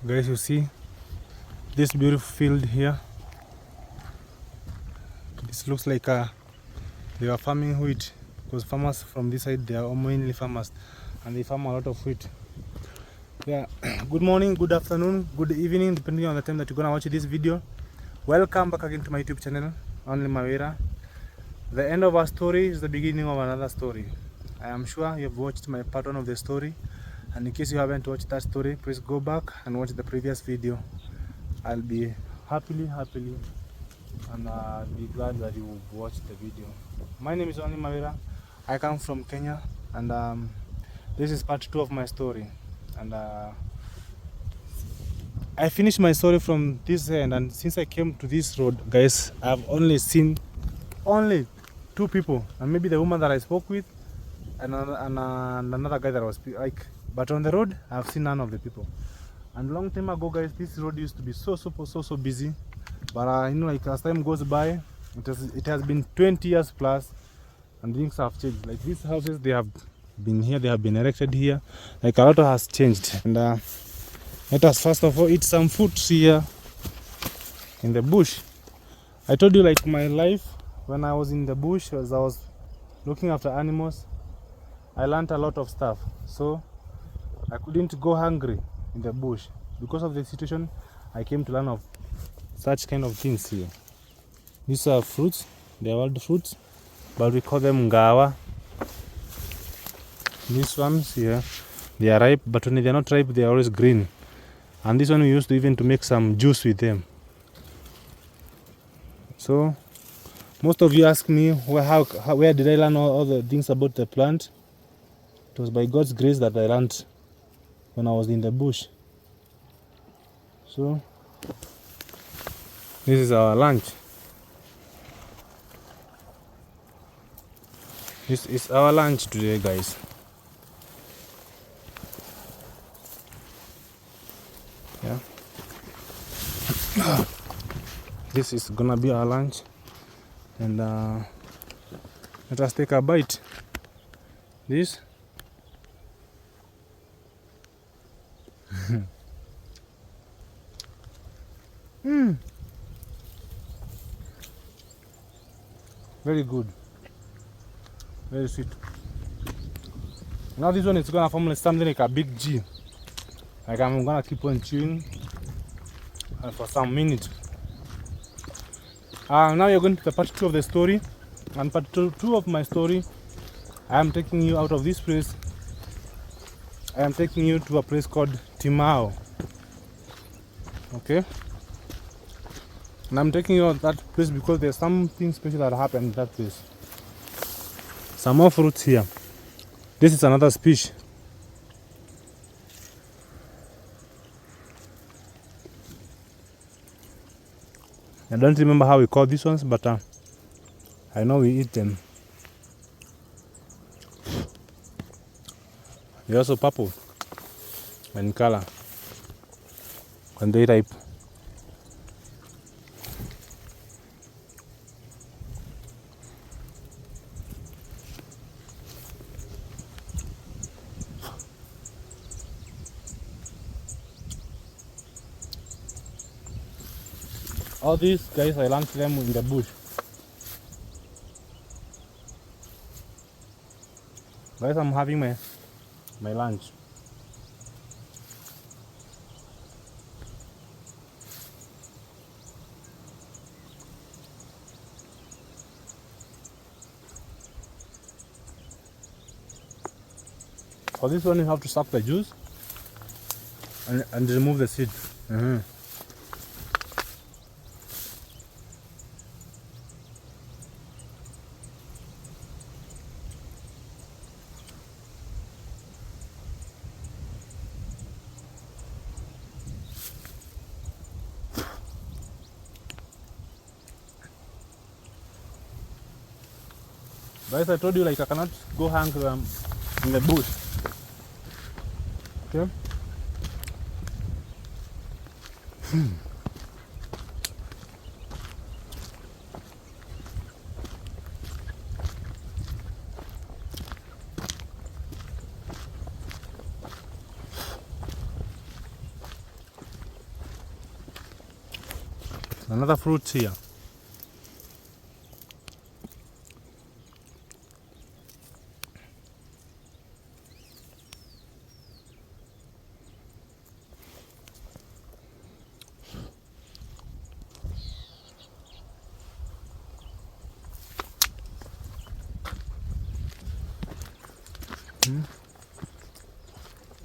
Guys, you see this beautiful field here. This looks like they are farming wheat, because farmers from this side, they are mainly farmers and they farm a lot of wheat. Yeah. Good morning, good afternoon, good evening, depending on the time that you're gonna watch this video. Welcome back again to my YouTube channel, only Mawira. The end of our story is the beginning of another story. I am sure you have watched my part 1 of the story, and in case you haven't watched that story, please go back and watch the previous video. I'll be happily and be glad that you watched the video. My name is only Mawira. I come from Kenya, and this is part 2 of my story. And I finished my story from this end, and since I came to this road, guys, I've only seen 2 people, and maybe the woman that I spoke with, and another guy that was like. But on the road, I've seen none of the people. And long time ago, guys, this road used to be so busy. But you know, like as time goes by, it has been 20 years plus, and things have changed. Like these houses, they have been here, they have been erected here. Like a lot has changed. And let us first of all eat some fruits here in the bush. I told you, like, my life when I was in the bush, as I was looking after animals, I learned a lot of stuff. So I couldn't go hungry in the bush. Because of the situation, I came to learn of such kind of things here. These are fruits, they are wild fruits, but we call them ngawa. These ones here, they are ripe, but when they are not ripe, they are always green. And this one we used to even to make some juice with them. So most of you ask me where did I learn all the things about the plant. It was by God's grace that I learned when I was in the bush. So this is our lunch. This is our lunch today, guys. Yeah. This is gonna be our lunch, and let us take a bite. This. Very good, very sweet. Now this one is gonna form like something like a big G. Like I'm gonna keep on chewing for some minutes. Now you're going to the part 2 of the story, and part 2 of my story, I am taking you out of this place. I am taking you to a place called Timau. Okay? And I'm taking you out that place because there's something special that happened in that place. Some more fruits here. This is another species. I don't remember how we call these ones, but I know we eat them. They're also purple in color when they ripe. All these guys, I learned them in the bush. Guys, I'm having my lunch. For this one, you have to suck the juice and remove the seed. Guys, I told you, like, I cannot go hungry in the bush. Okay? Another fruit here.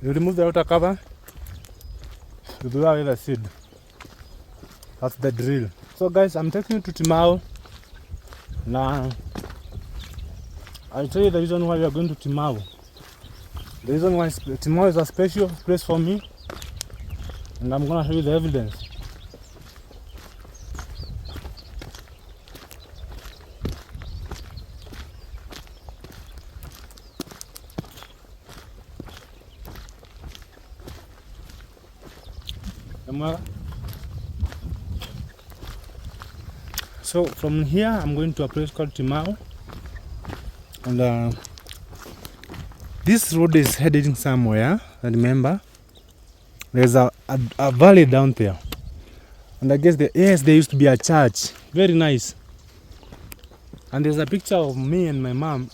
You remove the outer cover, you throw away the seed. That's the drill. So guys, I'm taking you to Timau. Now, I'll tell you the reason why we are going to Timau. The reason why Timau is a special place for me, and I'm gonna show you the evidence. So from here I'm going to a place called Timau, and this road is heading somewhere. And remember, there's a valley down there, and I guess there used to be a church. Very nice. And there's a picture of me and my mom.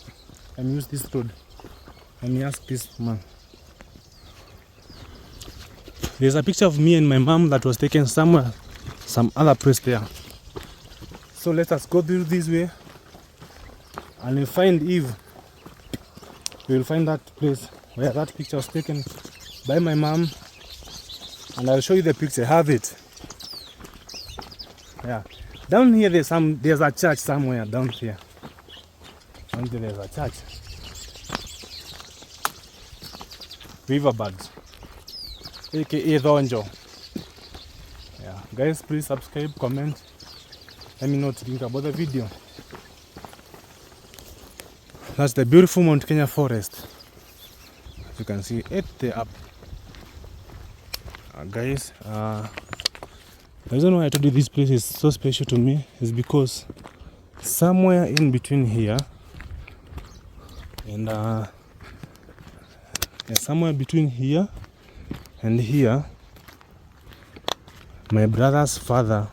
I use this road. Let me ask this man. There's a picture of me and my mom that was taken somewhere, some other place there. So let us go through this way, and we'll find Eve. We'll find that place where that picture was taken by my mom, and I'll show you the picture. Have it. Yeah. Down here there's a church somewhere down here. Down there there's a church. Riverbirds, aka Donjo. Yeah. Guys, please subscribe, comment. Let me know what you think about the video. That's the beautiful Mount Kenya forest. As you can see it there up. Guys, the reason why I told you this place is so special to me is because somewhere in between here and somewhere between here and here, my brother's father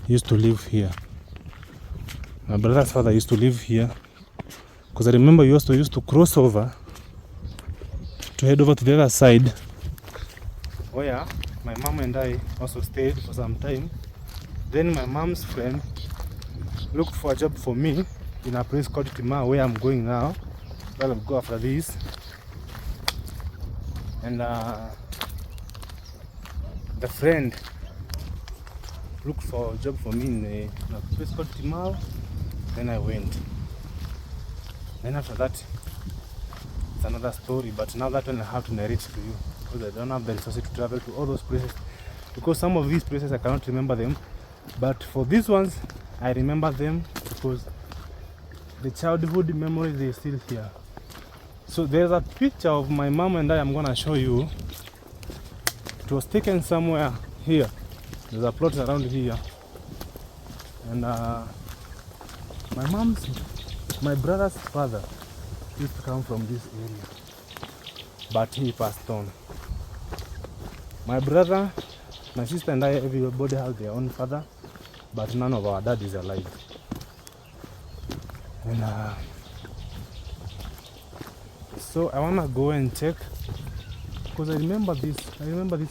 used to live here. My brother's father used to live here, because I remember he also used to cross over to head over to the other side, where my mom and I also stayed for some time. Then my mom's friend looked for a job for me in a place called Timau, where I'm going now. Well, I'll go after this. And the friend looked for a job for me in a place called Timau. Then I went. Then after that, it's another story. But now that one I have to narrate to you, because I don't have the resources to travel to all those places. Because some of these places I cannot remember them. But for these ones, I remember them because the childhood memories, they're still here. So there's a picture of my mom and I I'm gonna show you. It was taken somewhere here. There's a plot around here, and my brother's father used to come from this area, but he passed on. My brother, my sister and I, everybody has their own father, but none of our dad is alive. And so I wanna go and check, because I remember this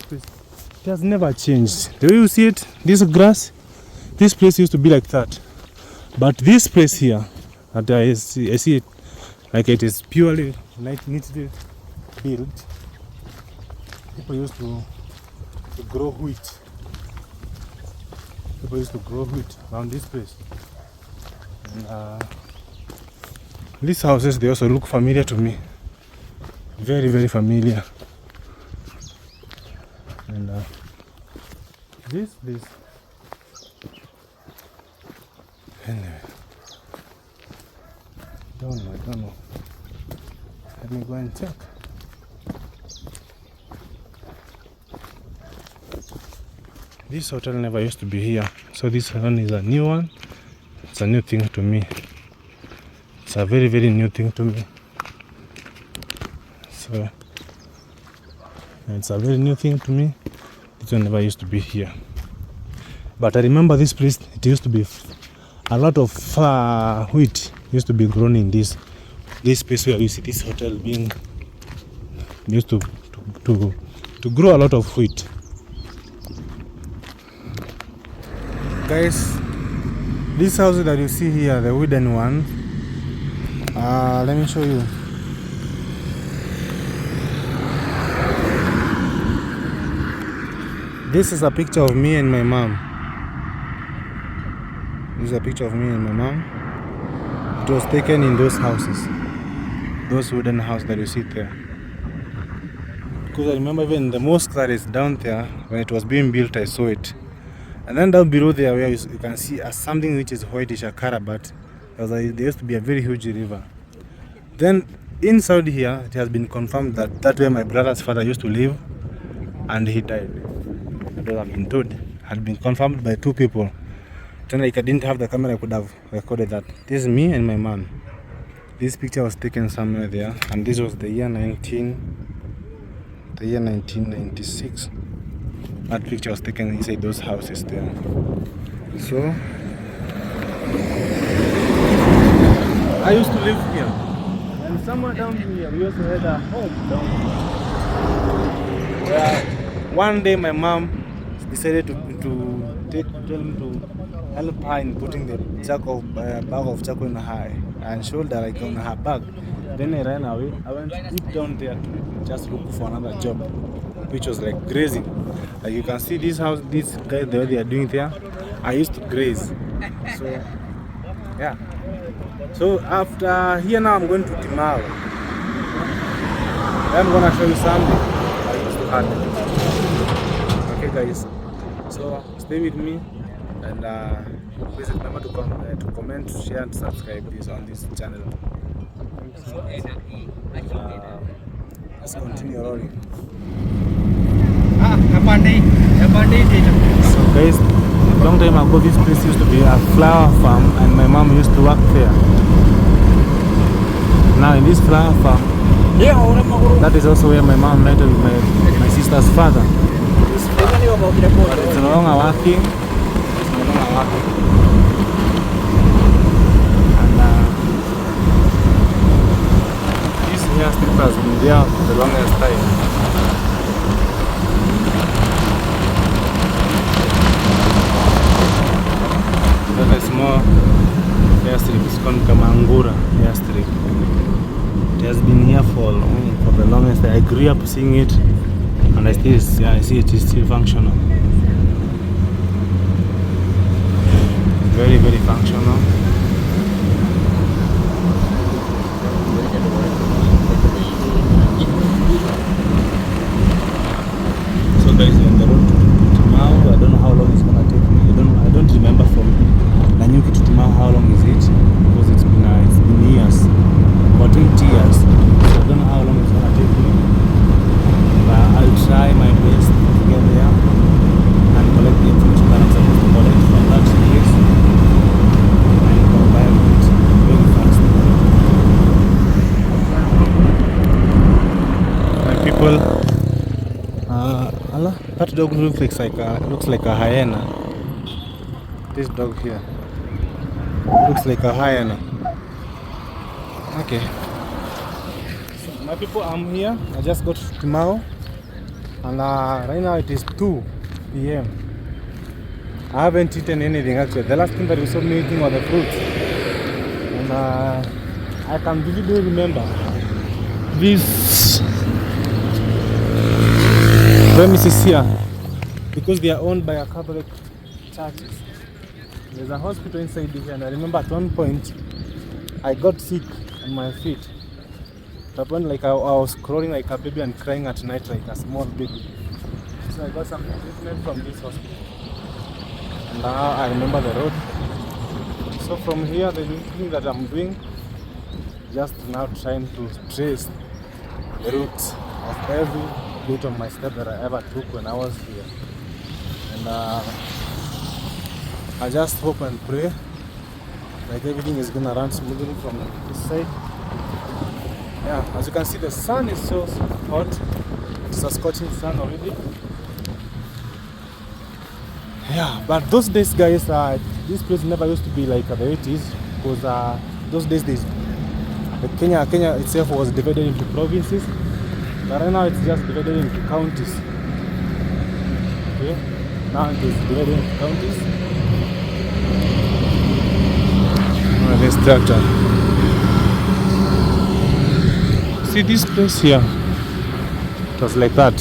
place. It has never changed. The way you see it, this grass, this place used to be like that. But this place here, that I see it like it is purely neatly built. People used to grow wheat. People used to grow wheat around this place. And these houses, they also look familiar to me. Very, very familiar. And this anyway, don't know. Let me go and check. This hotel never used to be here, so this one is a new one. It's a new thing to me. It's a very, very new thing to me. So it's a very new thing to me. This one never used to be here. But I remember this place, it used to be a lot of wheat used to be grown in this place where you see this hotel being used to grow a lot of wheat. Guys, these houses that you see here, the wooden one, let me show you. This is a picture of me and my mom. This is a picture of me and my mom. It was taken in those houses, those wooden houses that you see there. Because I remember even the mosque that is down there, when it was being built, I saw it. And then down below there, where you can see something which is whitish, a carabat, there used to be a very huge river. Then inside here, it has been confirmed that that's where my brother's father used to live, and he died. That I've been told had been confirmed by 2 people. Then like I didn't have the camera, I could have recorded that. This is me and my mom. This picture was taken somewhere there, and this was the year 1996. That picture was taken inside those houses there. So I used to live here, and somewhere down here we also had a home down here. Where one day my mom decided to tell me to help her in putting the bag of charcoal in her and shoulder like on her bag. Then I ran away. I went deep down there to just look for another job, which was like grazing. Like you can see this house, these guys the way they are doing there, I used to graze. So yeah. So after here now I'm going to Timau. I'm gonna show you something I used to have. Okay guys. So stay with me, and please remember to comment, share, and subscribe this on this channel. Let's continue rolling. So guys, long time ago this place used to be a flower farm, and my mom used to work there. Now in this flower farm, that is also where my mom met with my sister's father. But it's no longer working. It's no longer working. And this here strip has been there for the longest time. There's a small airstrip. It's called Ngina airstrip. It has been here for the longest time. I grew up seeing it. And I see it is still functional. Very, very functional. So guys, on the road to Timau, I don't know how long it's gonna take me. I don't remember from Riungu to Timau how long is it, because it's been years, about 20 years. So I don't know how long it's gonna take me. I'll try my best to get there and collect the information that I'm supposed to collect from that place and go by it very fast. My people, Allah, that dog looks like a hyena. This dog here looks like a hyena. Okay. So my people, I'm here. I just got to Timau. And right now it is 2 p.m. I haven't eaten anything actually. The last thing that we saw me eating was the fruits. And I can vividly remember these premises here, because they are owned by a Catholic churches. There's a hospital inside here, and I remember at one point I got sick on my feet. At one like I was crawling like a baby and crying at night like a small baby. So I got some treatment from this hospital. And now I remember the road. So from here, the thing that I'm doing, just now trying to trace the route of every bit of my step that I ever took when I was here. And I just hope and pray like everything is gonna run smoothly from this side. Yeah, as you can see, the sun is so hot. It's a scorching sun already. Yeah, but those days, guys, this place never used to be like the way it is, because those days, the Kenya itself was divided into provinces, but right now it's just divided into counties. Okay, now it is divided into counties. This tractor. See this place here? It was like that.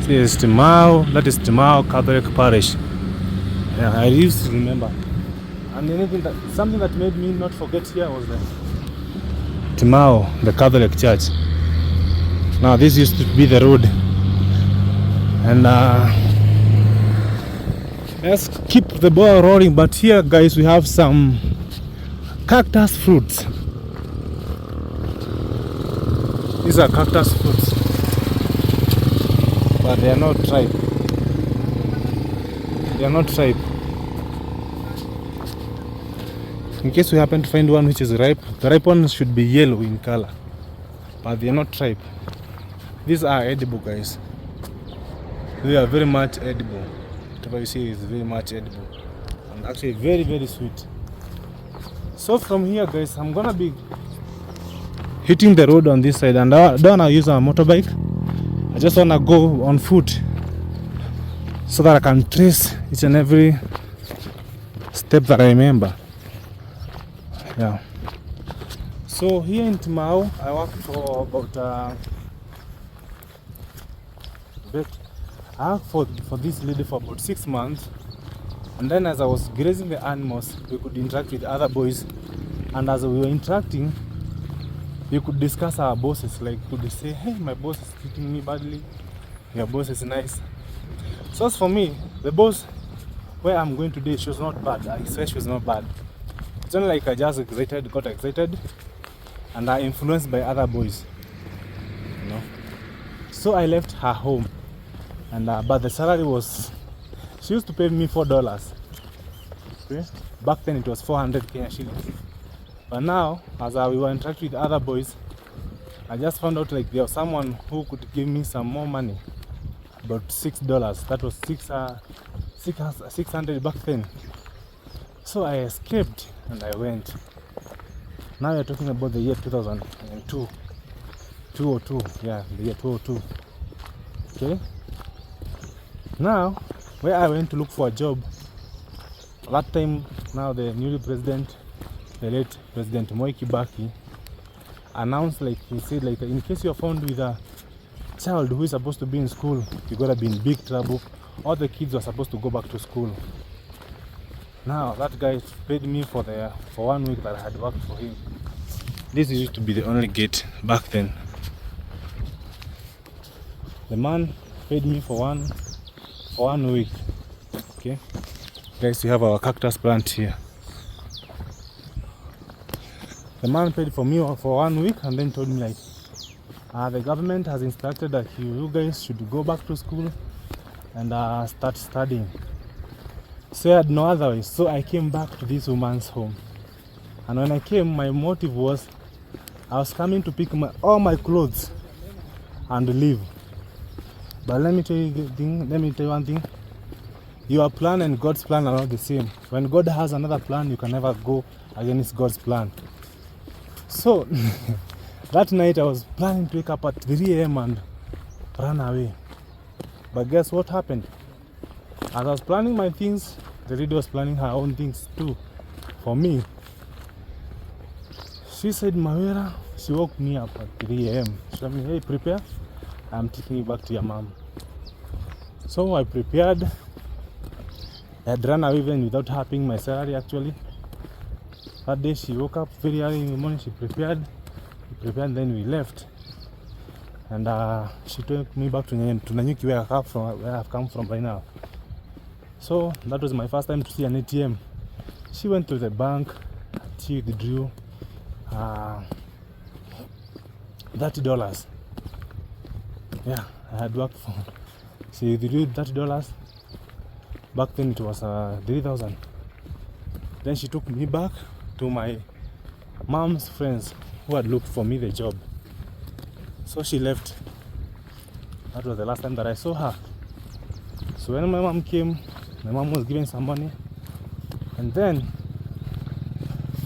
See, it's Timau. That is Timau Catholic Parish. Yeah, I used to remember. And something that made me not forget here was the Timau, the Catholic Church. Now this used to be the road, and let's keep the ball rolling. But here, guys, we have some cactus fruits. These are cactus fruits, but they are not ripe. They are not ripe. In case we happen to find one which is ripe, the ripe one should be yellow in color, but they are not ripe. These are edible, guys. They are very much edible. Whatever you see is very much edible, and actually very, very sweet. So from here, guys, I'm gonna be hitting the road on this side, and I don't wanna use a motorbike. I just wanna go on foot so that I can trace each and every step that I remember. Yeah. So here in Timau, I worked for about I worked for this lady for about 6 months, and then as I was grazing the animals, we could interact with other boys, and as we were interacting, we could discuss our bosses. Like, could say, hey, my boss is treating me badly, your boss is nice. So as for me, the boss where I'm going today, she was not bad. I swear she was not bad. It's only like I just got excited, and I influenced by other boys, you know. So I left her home, and but the salary was, she used to pay me $4. Okay? Back then it was 400 Kenya shillings. But now, as we were interacting with other boys, I just found out like there was someone who could give me some more money, about $6. That was 600 back then. So I escaped and I went. Now we're talking about the year 2002. 202, yeah, the year 202. Okay. Now, where I went to look for a job, that time, now the new president, the late President Kibaki, announced, like he said, like, in case you're found with a child who is supposed to be in school, you're gonna be in big trouble. All the kids were supposed to go back to school. Now that guy paid me for 1 week that I had worked for him. This used to be the only gate back then. The man paid me for one week. Okay, guys, we have our cactus plant here. The man paid for me for 1 week and then told me like, the government has instructed that you guys should go back to school and start studying. So I had no other way. So I came back to this woman's home. And when I came, my motive was I was coming to pick all my clothes and leave. But let me tell you one thing. Your plan and God's plan are not the same. When God has another plan, you can never go against God's plan. So that night I was planning to wake up at 3 a.m. and run away. But guess what happened? As I was planning my things, the lady was planning her own things too for me. She said, Mawira, she woke me up at 3 a.m. She told me, hey, prepare, I'm taking you back to your mom. So I prepared. I had run away even without having my salary actually. That day she woke up very early in the morning, she prepared, then we left. And she took me back to Nanyuki where I've come from right now. So that was my first time to see an ATM. She went to the bank, she withdrew $30. Yeah, I had worked for. She withdrew $30. Back then it was 3,000. Then she took me back to my mom's friends who had looked for me the job. So she left. That was the last time that I saw her. So when my mom came, My mom was giving some money, and then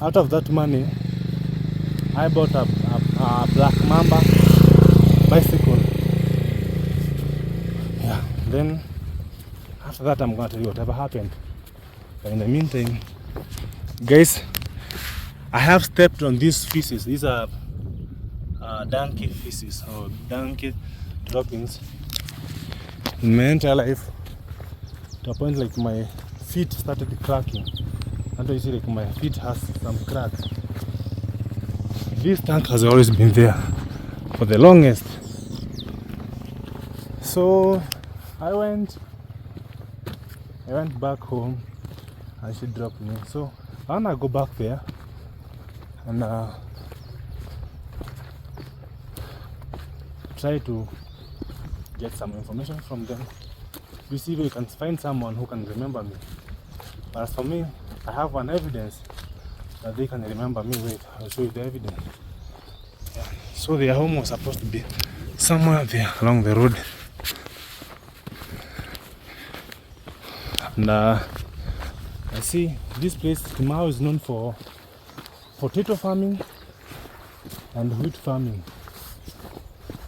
out of that money, I bought a black mamba bicycle. Yeah. Then after that, I'm gonna tell you whatever happened. But in the meantime, guys, I have stepped on these feces. These are donkey feces or donkey droppings in my entire life, to a point like my feet started cracking. And you see, like, my feet has some cracks. This tank has always been there for the longest. So I went back home and she dropped me. So I wanna go back there and try to get some information from them. You see if we can find someone who can remember me. But as for me, I have one evidence that they can remember me. Wait, I'll show you the evidence. Yeah. So their home was supposed to be somewhere there along the road. And I see this place, Timau, is known for potato farming and wheat farming.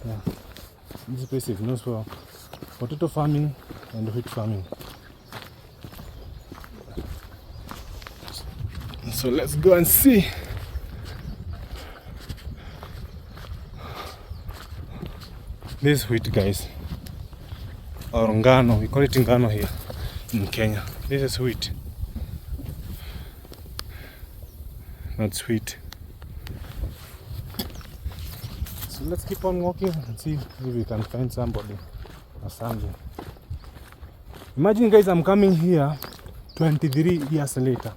Yeah. This place is known for potato farming and wheat farming. So let's go and see. This wheat, guys, or ngano, we call it ngano here in Kenya. This is wheat. That's wheat. So let's keep on walking and see if we can find somebody or something. Imagine, guys, I'm coming here 23 years later.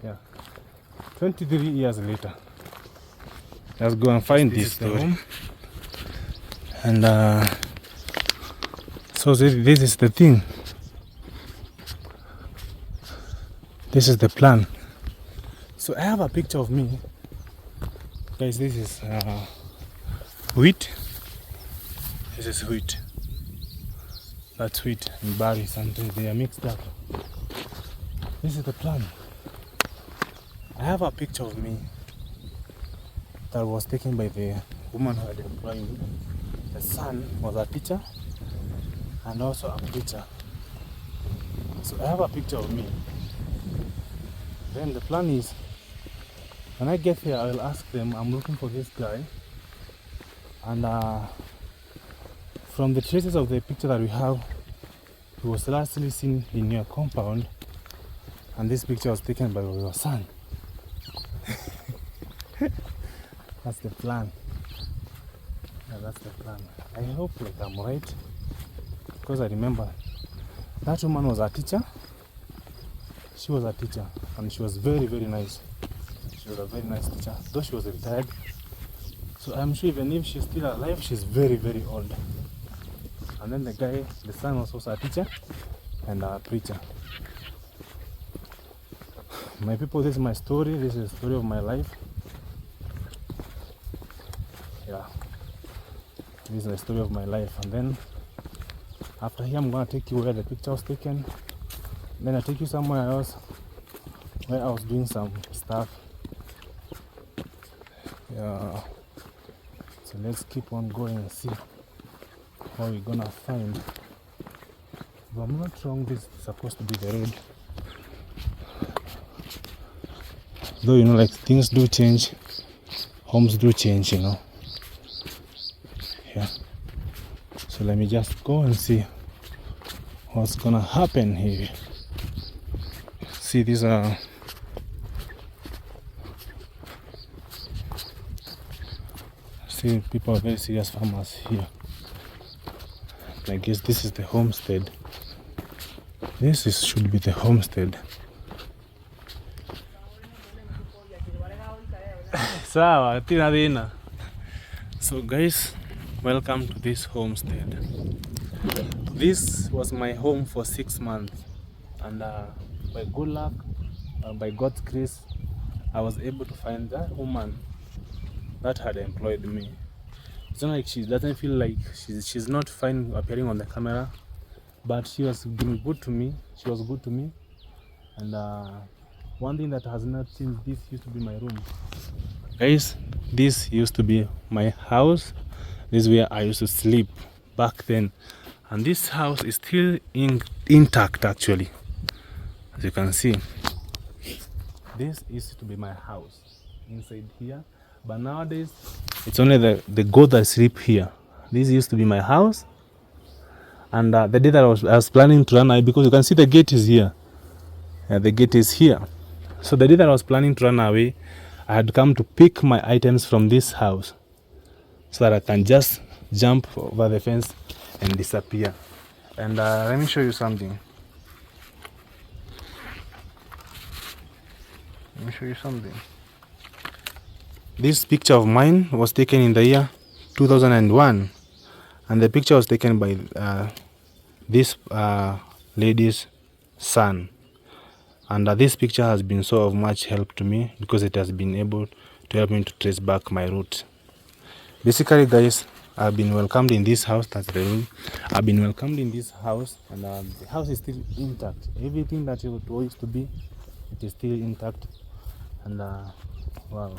Yeah, 23 years later. Let's go and find this story. And so this is the thing. This is the plan. So I have a picture of me. Guys, this is wheat. This is wheat. That's wheat and barley, something they are mixed up. This is the plan. I have a picture of me that was taken by the woman who had employed me. The son was a teacher and also a preacher. So I have a picture of me. Then the plan is, when I get here, I will ask them, I'm looking for this guy. And from the traces of the picture that we have, he was lastly seen in your compound. And this picture was taken by your son. That's the plan. Yeah, that's the plan. I hope like I'm right, because I remember that woman was a teacher. She was a teacher and she was very, very nice. She was a very nice teacher, though she was retired. So I'm sure even if she's still alive, she's very, very old. And then the guy, the son, was also a teacher and a preacher. My people, this is my story. This is the story of my life. Yeah, this is the story of my life. And then after here, I'm gonna take you where the picture was taken. Then I'll take you somewhere else where I was doing some stuff. Yeah. So let's keep on going and see what we're gonna find. If I'm not wrong, this is supposed to be the road. Though, you know, like, things do change, homes do change, you know. Yeah. So let me just go and see what's gonna happen here. See, these are people are very serious farmers here. I guess this is the homestead. Should be the homestead. So guys, welcome to this homestead. This was my home for 6 months, and by good luck, by God's grace, I was able to find that woman that had employed me. It's not like she doesn't feel like she's not fine appearing on the camera, but she was being good to me. She was good to me. And one thing that has not changed, this used to be my room. Guys, this used to be my house. This is where I used to sleep back then. And this house is still intact actually. As you can see, this used to be my house inside here. But nowadays, it's only the goat that sleep here. This used to be my house. And the day that I was planning to run away, because you can see the gate is here. The gate is here. So the day that I was planning to run away, I had come to pick my items from this house so that I can just jump over the fence and disappear. And let me show you something. Let me show you something. This picture of mine was taken in the year 2001, and the picture was taken by this lady's son. And this picture has been so of much help to me because it has been able to help me to trace back my route. Basically, guys, I've been welcomed in this house. That's the room. I've been welcomed in this house, and the house is still intact. Everything that it used to be, it is still intact. And wow,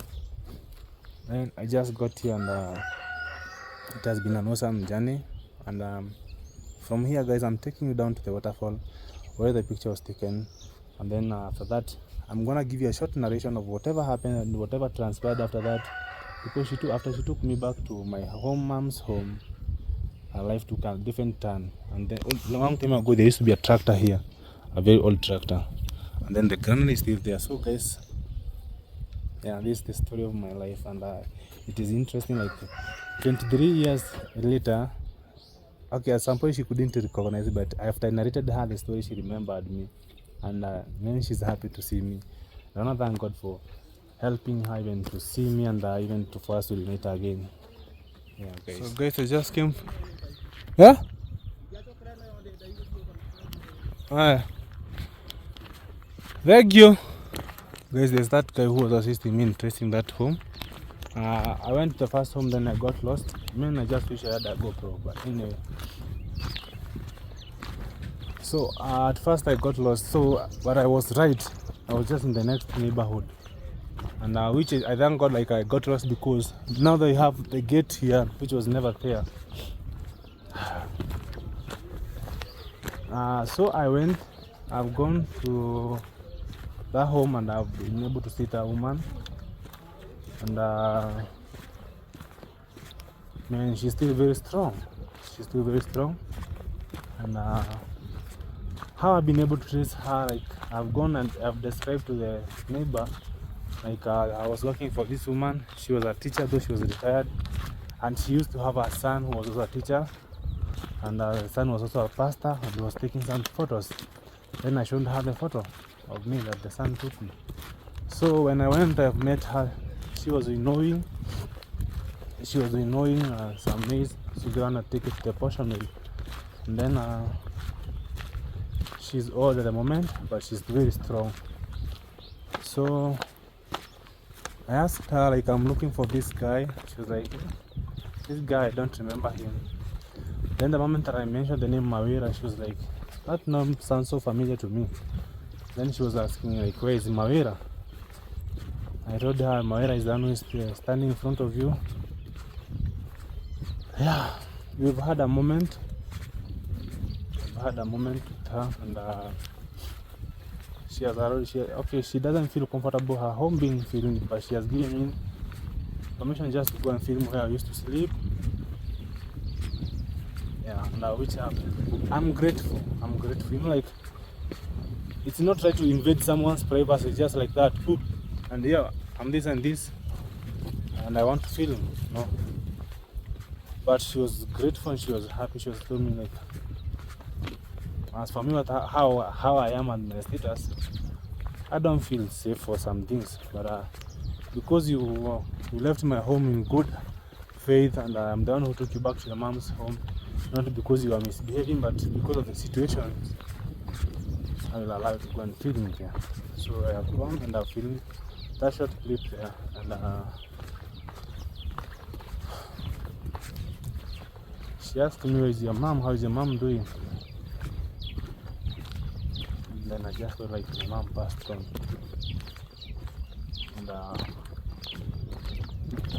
man, I just got here, and it has been an awesome journey. And from here, guys, I'm taking you down to the waterfall where the picture was taken. And then after that, I'm gonna give you a short narration of whatever happened and whatever transpired after that. Because after she took me back to my mom's home, her life took a different turn. And then a long time ago, there used to be a tractor here, a very old tractor. And then the granary is still there. So guys, yeah, this is the story of my life, and it is interesting. Like 23 years later, okay, at some point she couldn't recognize it, but after I narrated her the story, she remembered me, and then she's happy to see me. I want to thank God for helping her even to see me, and even for us to unite again. Yeah, guys. So guys, I just came. Yeah. Thank you. Guys, there's that guy who was assisting me in tracing that home. I went to the first home, then I got lost. I just wish I had a GoPro, but anyway. So at first I got lost, but I was right. I was just in the next neighborhood, and which I thank God, like I got lost because now they have the gate here, which was never there. So I've gone to that home, and I've been able to see that woman, and man, she's still very strong. And how I've been able to trace her, like I've gone and I've described to the neighbor, like I was working for this woman. She was a teacher, though she was retired, and she used to have a son who was also a teacher, and the son was also a pastor, and he was taking some photos. Then I showed her the photo of me that the son took me. So when I went, I met her. She was winnowing some maize. She's gonna take it to the portion mill. And then she's old at the moment, but she's very strong. So I asked her, like, I'm looking for this guy. She was like, this guy, I don't remember him. Then the moment that I mentioned the name Mawira, she was like, that name sounds so familiar to me. Then she was asking, like, where is Mawira? I told her Mawira is the one who is standing in front of you. Yeah, we've had a moment. With her, and she doesn't feel comfortable her home being filmed, but she has given me permission just to go and film where I used to sleep. Yeah, and which I'm grateful. You know, like, it's not right to invade someone's privacy just like that. And yeah, I'm this and this, and I want to film, you know. But she was grateful and she was happy. She was telling me, like, as for me, how I am and my status, I don't feel safe for some things. But because you left my home in good faith, and I'm the one who took you back to your mom's home, not because you are misbehaving, but because of the situation, I will allow you to go and film there. So I have gone and I've filmed that short clip there, and she asked me, where is your mom? How is your mom doing? Then I just felt like my mom passed on. And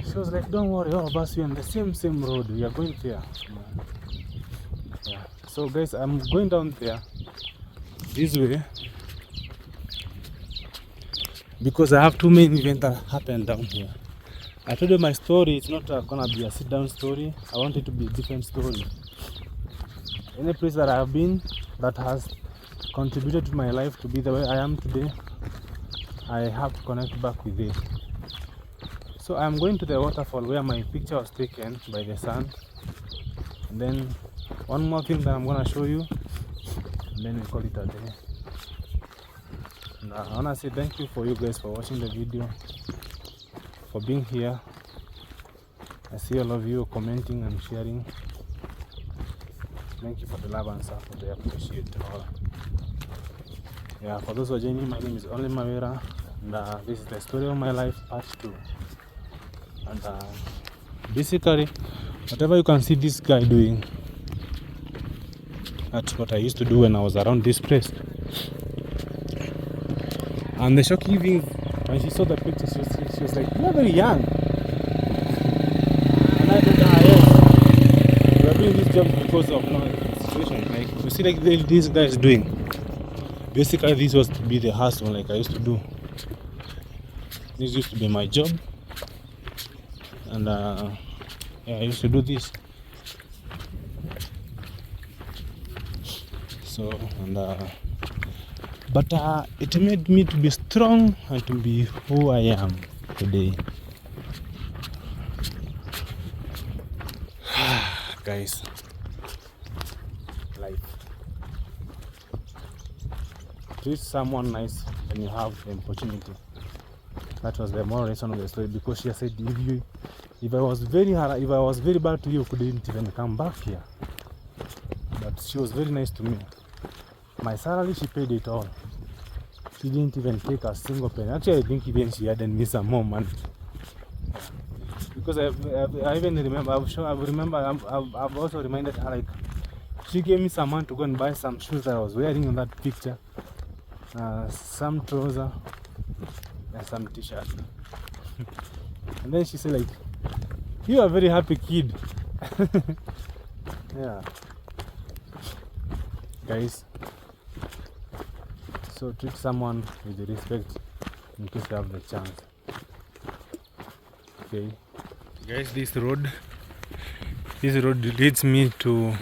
she was like, don't worry, all of us, we're on the same road. We are going there. Yeah. So guys, I'm going down there this way because I have two main events that happened down here. I told you my story, it's not gonna be a sit down story. I want it to be a different story. Any place that I have been that has contributed to my life to be the way I am today, I have to connect back with it. So I'm going to the waterfall where my picture was taken by the sun. And then one more thing that I'm gonna show you, and then we call it a day. And I wanna say thank you for you guys for watching the video, for being here. I see all of you commenting and sharing. Thank you for the love and support. I appreciate it all. Yeah, for those who are joining, my name is only Mawira, and this is the story of my life, part 2. And basically, whatever you can see this guy doing, that's what I used to do when I was around this place. And the shocking thing, when she saw the picture, she was like, "You're very young." And I told her, "Yes, we are doing this job because of the situation. Like, you see, like this guy is doing. Basically, this was to be the hustle, like I used to do. This used to be my job, and yeah, I used to do this. So, and but it made me to be strong and to be who I am today. Guys, life. Treat someone nice when you have the opportunity. That was the moral lesson of the story, because she said, if I was very bad to you, you couldn't even come back here. But she was very nice to me. My salary, she paid it all. She didn't even take a single penny. Actually, I think even she hadn't missed some more money. Because I even remember, I've also reminded her, like, she gave me some money to go and buy some shoes that I was wearing in that picture. Some trousers and some t-shirt. And then she said, like, you are a very happy kid. Yeah. Guys, so treat someone with respect in case you have the chance. Okay. Guys, this road leads me to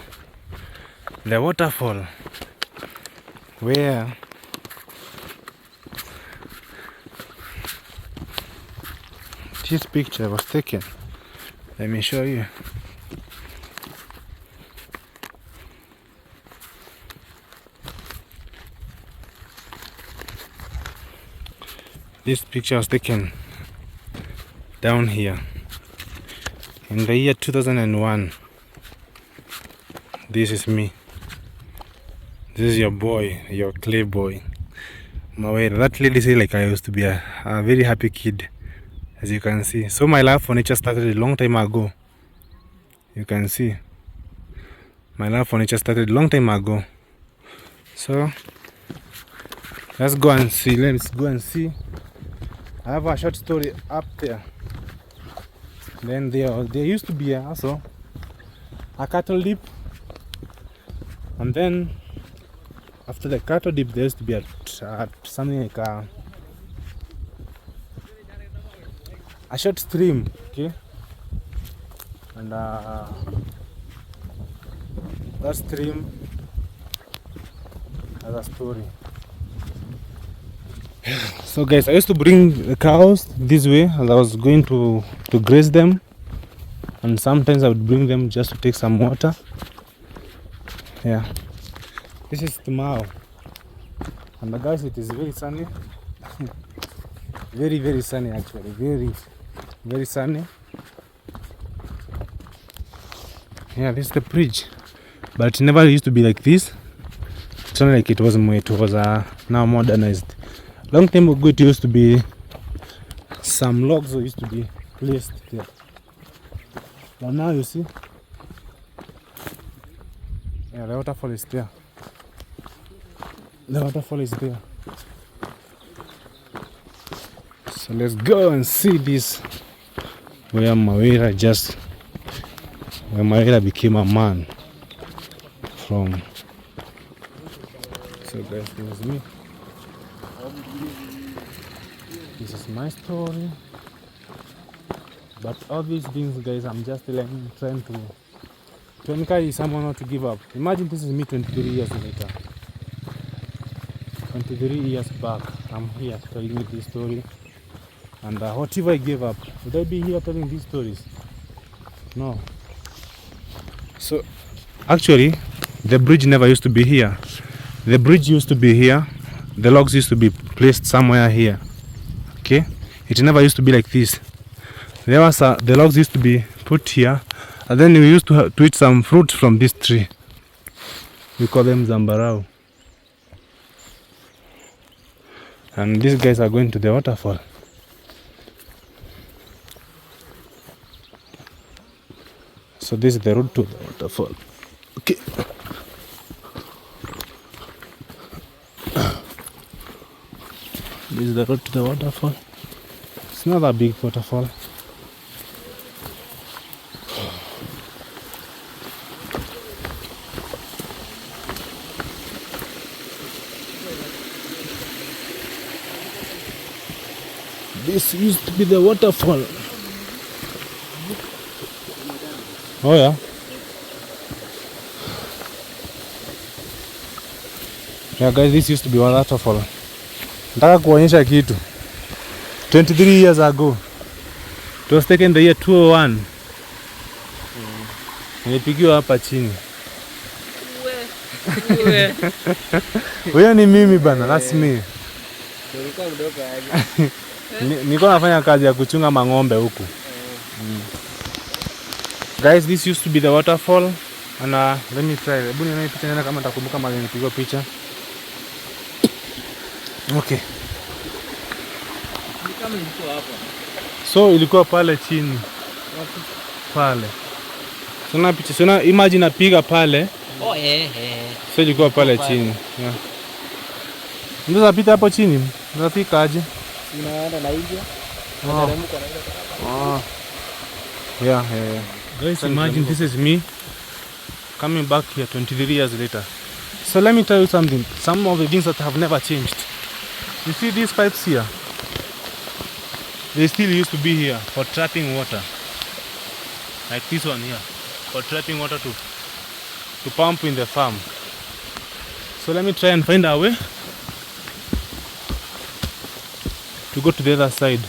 the waterfall where this picture was taken. Let me show you. This picture was taken down here in the year 2001. This is me. This is your boy, your clay boy, Mawira. That lady said, like, I used to be a very happy kid, as you can see. So my love for nature started a long time ago. You can see my love for nature started a long time ago. So let's go and see. I have a short story up there. Then there used to be also a cattle dip, and then after the cattle dip there used to be something like a short stream, okay? And that stream has a story. So guys, I used to bring the cows this way as I was going to graze them, and sometimes I would bring them just to take some water. Yeah, this is Timau, and guys, it is very sunny. very sunny, actually, very sunny. Yeah, this is the bridge, but it never used to be like this. It's not like it was now modernized. Long time ago, it used to be some logs that used to be placed there. But now you see, yeah, the waterfall is there. The waterfall is there. So let's go and see this. Where Mawira became a man from. So guys, this is me. This is my story. But all these things, guys, I'm just trying to encourage someone not to give up. Imagine this is me 23 years later. 23 years back, I'm here telling you this story. And what if I gave up? Would I be here telling these stories? No. So, actually, the bridge never used to be here. The bridge used to be here. The logs used to be placed somewhere here. Okay? It never used to be like this. The logs used to be put here, and then we used to eat some fruits from this tree. We call them zambarau. And these guys are going to the waterfall. So this is the road to the waterfall. Okay. This is the road to the waterfall. It's not a big waterfall. This used to be the waterfall. Oh yeah. Yeah guys, this used to be one waterfall. Nataka kuonyesha kitu. 23 years ago. It was taken the year 201. Nilipigiwa hapa chini. Wewe ni mimi bana, that's me. Niko nafanya kazi ya kuchunga mang'ombe huku. Guys, this used to be the waterfall. And let me try. Hebu nione picha nena kama nitakumbuka mahali nilipigwa picha. Okay. Kama ilikuwa hapa. So ilikuwa pale chini. Wapi? Pale. Sina picha, sina imagine napiga pale. Oh So ilikuwa pale chini. Yeah. Ndio zapita hapo chini. Unafika aje? Unaenda na India. Unateremka naenda. Yeah. Guys, imagine this is me coming back here 23 years later. So let me tell you something. Some of the things that have never changed. You see these pipes here? They still used to be here for trapping water. Like this one here. For trapping water to pump in the farm. So let me try and find a way to go to the other side.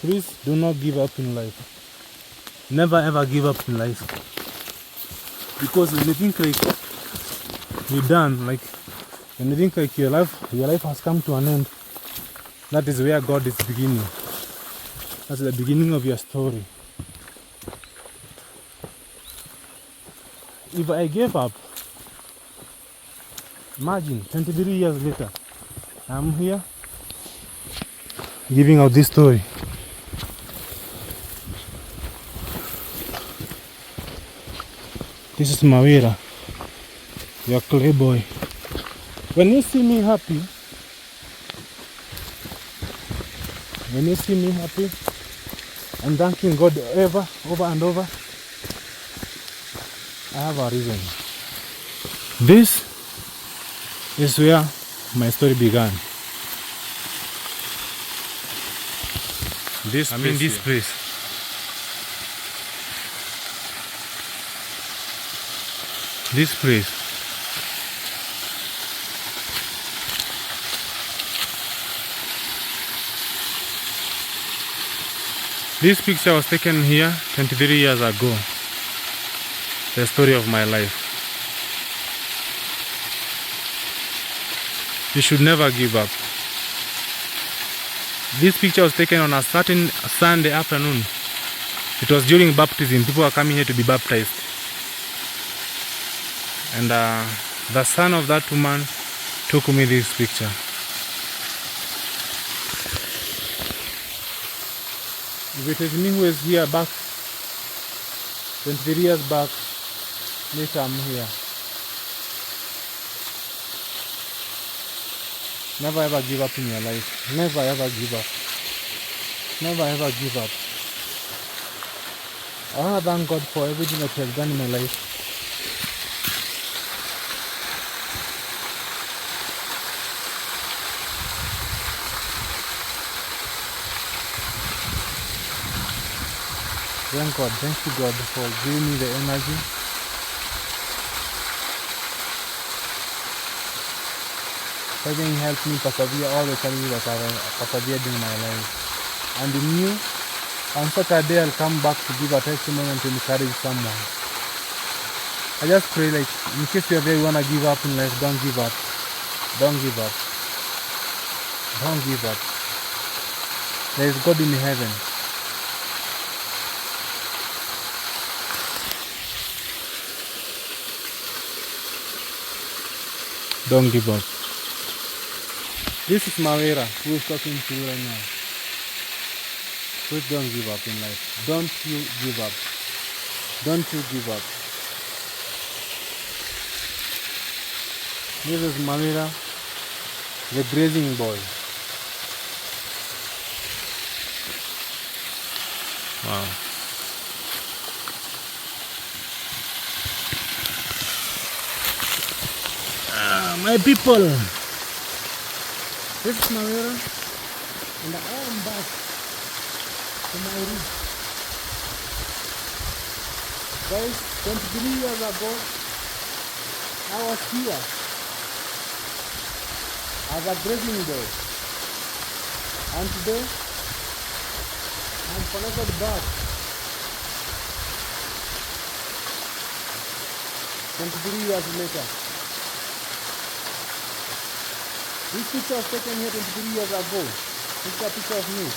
Please do not give up in life. Never ever give up in life. Because when you think like you're done, like when you think like your life has come to an end, that is where God is beginning. That's the beginning of your story. If I gave up, imagine 23 years later, I'm here giving out this story. This is Mawira, your clay boy. When you see me happy, I'm thanking God over and over. I have a reason. This is where my story began. This place. This place. This picture was taken here 23 years ago. The story of my life. You should never give up. This picture was taken on a certain Sunday afternoon. It was during baptism. People were coming here to be baptized. And the son of that woman took me this picture. If it is me who is here back 23 years back, later I'm here. Never ever give up in your life. Never ever give up. Never ever give up. I want to thank God for everything that He has done in my life. Thank God, thank you God for giving me the energy. Having helped me persevere all the challenges that I've persevered in my life. And knew on such a day I'll come back to give a testimony and to encourage someone. I just pray, like, in case you're there, you want to give up in life, don't give up. Don't give up. Don't give up. There is God in heaven. Don't give up. This is Mawira who is talking to you right now. Please don't give up in life. Don't you give up. Don't you give up. This is Mawira, the grazing boy. Wow. My people, this is Mawira, and I am back to my roots. Guys, 23 years ago, I was here as a grazing boy, and today I'm connected back 23 years later. This picture was taken here 23 years ago. This is a picture of me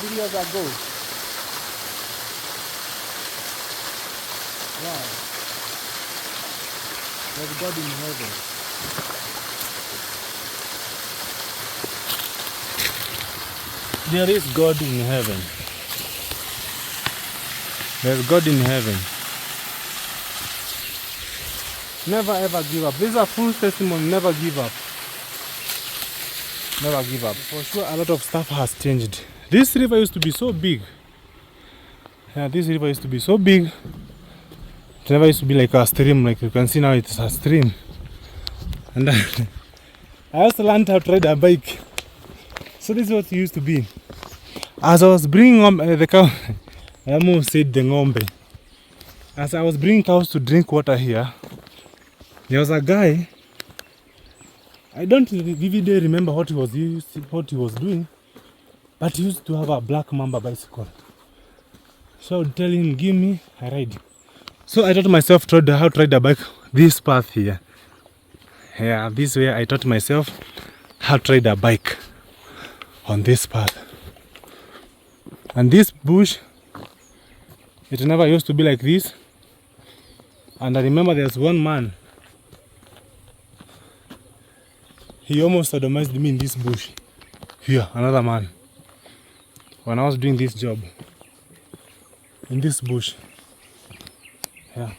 23 years ago. Wow. There's God in heaven. There is God in heaven. There's God in heaven. Never ever give up. This is a full testimony. Never give up. Never give up. For sure, a lot of stuff has changed. This river used to be so big. Yeah, this river used to be so big. It never used to be like a stream. Like you can see now, it's a stream. And I also learned how to ride a bike. So this is what it used to be. As I was bringing the cow, I almost said the ngombe. As I was bringing cows to drink water here, there was a guy. I don't vividly remember what he was doing, but he used to have a black mamba bicycle. So I would tell him, give me a ride. So I taught myself how to ride a bike this path here. Yeah, this way I taught myself how to ride a bike on this path. And this bush, it never used to be like this. And I remember there's one man. He almost sodomized me in this bush. Here, another man. When I was doing this job. In this bush. Yeah.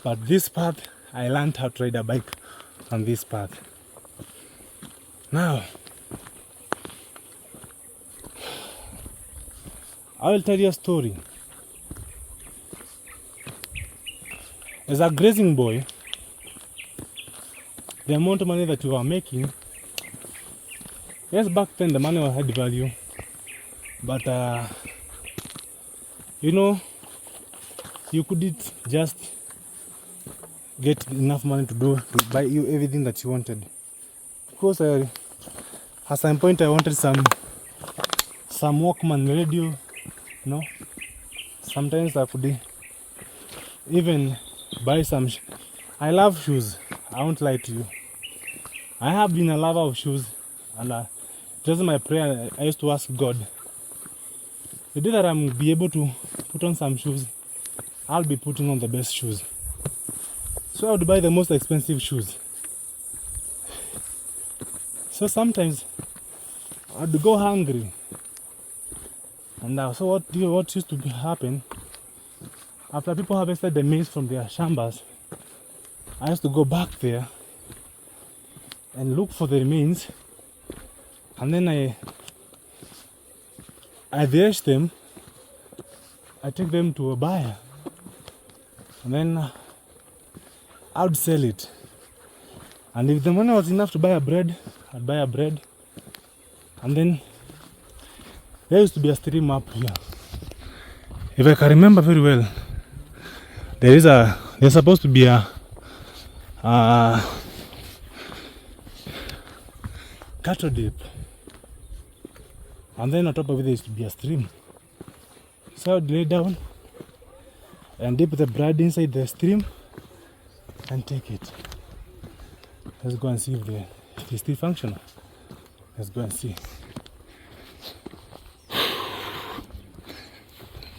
But this path, I learned how to ride a bike on this path. Now, I will tell you a story. As a grazing boy, the amount of money that you are making, yes, back then the money had value, but you know, you couldn't just get enough money to buy you everything that you wanted. Because at some point I wanted some Walkman radio, you know. Sometimes I could even buy some. I love shoes. I won't lie to you. I have been a lover of shoes, and it was my prayer. I used to ask God, the day that I'm be able to put on some shoes, I'll be putting on the best shoes. So I would buy the most expensive shoes. So sometimes I'd go hungry, and so what used to happen? After people harvested the maize from their shambas, I used to go back there and look for the remains, and then I thresh them. I take them to a buyer, and then I would sell it. And if the money was enough to buy a bread, I'd buy a bread. And then there used to be a stream up here. If I can remember very well, there's supposed to be a cattle dip, and then on top of it there used to be a stream. So I would lay down and dip the bread inside the stream and take it. Let's go and see if it's still functional. Let's go and see.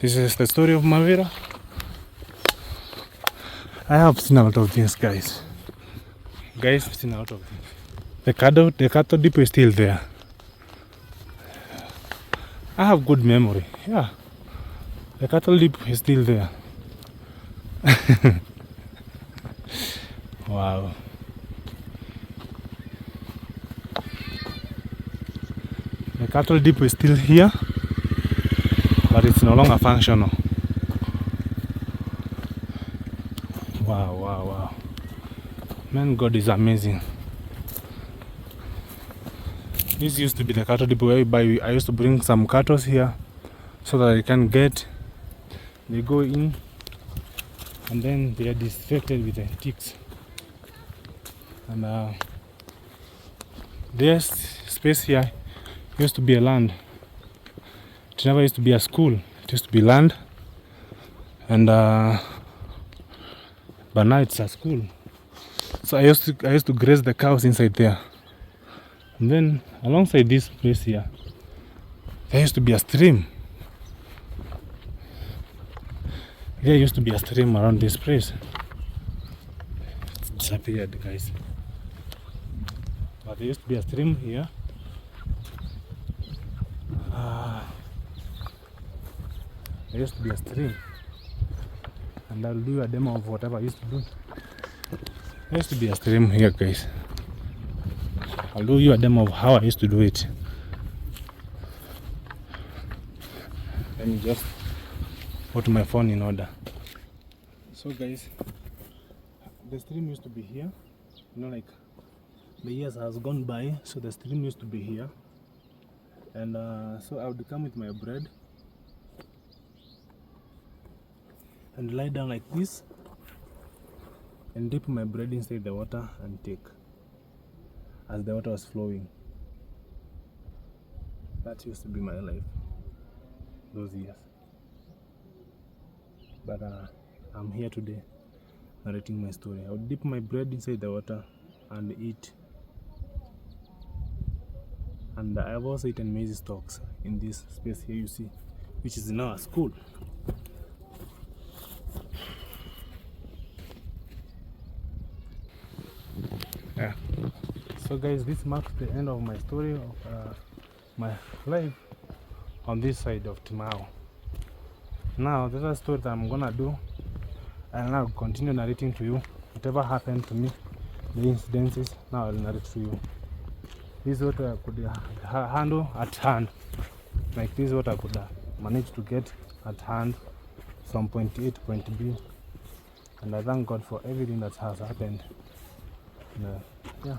This is the story of Mawira. I have seen a lot of things, guys. I've seen a lot of things. The cattle dip is still there. I have good memory. Yeah. The cattle dip is still there. Wow. The cattle dip is still here, but it's no longer functional. Wow. Man, God is amazing. This used to be the cattle dip where I used to bring some cattle here so that I can get. They go in and then they are disinfected with the ticks. And this space here used to be a land. It never used to be a school. It used to be land. And but now it's a school. So I used to graze the cows inside there. And then alongside this place here, there used to be a stream. There used to be a stream around this place. It's disappeared, guys. But there used to be a stream here. There used to be a stream. And I'll do a demo of whatever I used to do. There used to be a stream here, guys. I'll do you a demo of how I used to do it. Let me just put my phone in order. So guys, the stream used to be here. You know, like the years has gone by, so the stream used to be here. And so I would come with my bread and lie down like this and dip my bread inside the water and take as the water was flowing. That used to be my life those years. But I'm here today narrating my story. I would dip my bread inside the water and eat. And I have also eaten maize stalks in this space here you see, which is now a school. Yeah. So guys, this marks the end of my story of my life on this side of Timau. Now this is a story that I'm gonna do, and I'll continue narrating to you whatever happened to me, the incidences. Now I'll narrate to you. This is what I could handle at hand. Like this is what I could manage to get at hand from point A to point B. And I thank God for everything that has happened. Yeah.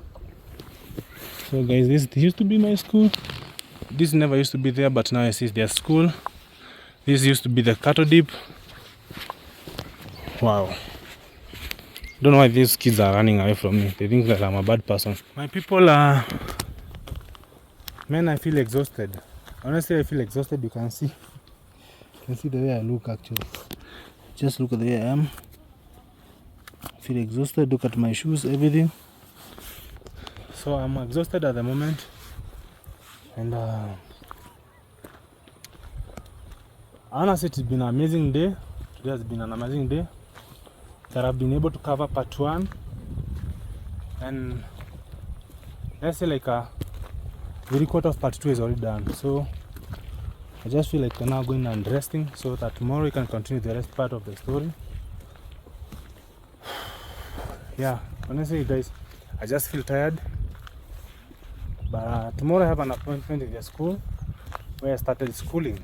So guys, this used to be my school. This never used to be there, but now I see their school. This used to be the cattle dip. Wow. Don't know why these kids are running away from me. They think that I'm a bad person. My people are... Man, I feel exhausted. Honestly, I feel exhausted. You can see. You can see the way I look actually. Just look at the way I am. I feel exhausted. Look at my shoes, everything. So I'm exhausted at the moment. And honestly, it's been an amazing day. Today has been an amazing day. That I've been able to cover part 1. And let's say like 3/4 of part 2 is already done. So I I just feel like now going and resting so that tomorrow we can continue the rest part of the story. Yeah, honestly guys, I just feel tired. But tomorrow I have an appointment in the school where I started schooling.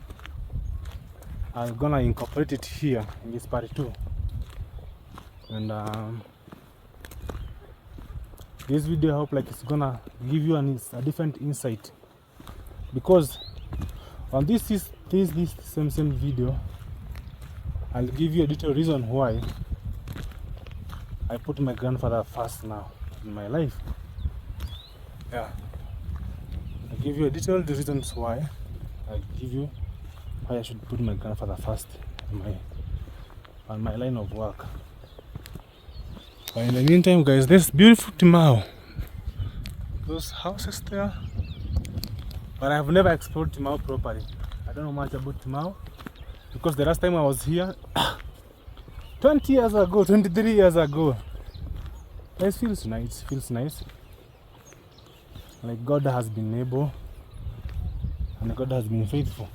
I'm gonna incorporate it here in this PART2. And this video I hope like it's gonna give you a different insight, because on this same video I'll give you a detailed reason why I put my grandfather first now in my life. Yeah, I'll give you a detailed reasons why. I'll give you why I should put my grandfather first on my line of work. But in the meantime guys, this beautiful Timau, those houses there, but I have never explored Timau properly. I don't know much about Timau because the last time I was here 20 years ago, 23 years ago. It feels nice, like God has been able and God has been faithful.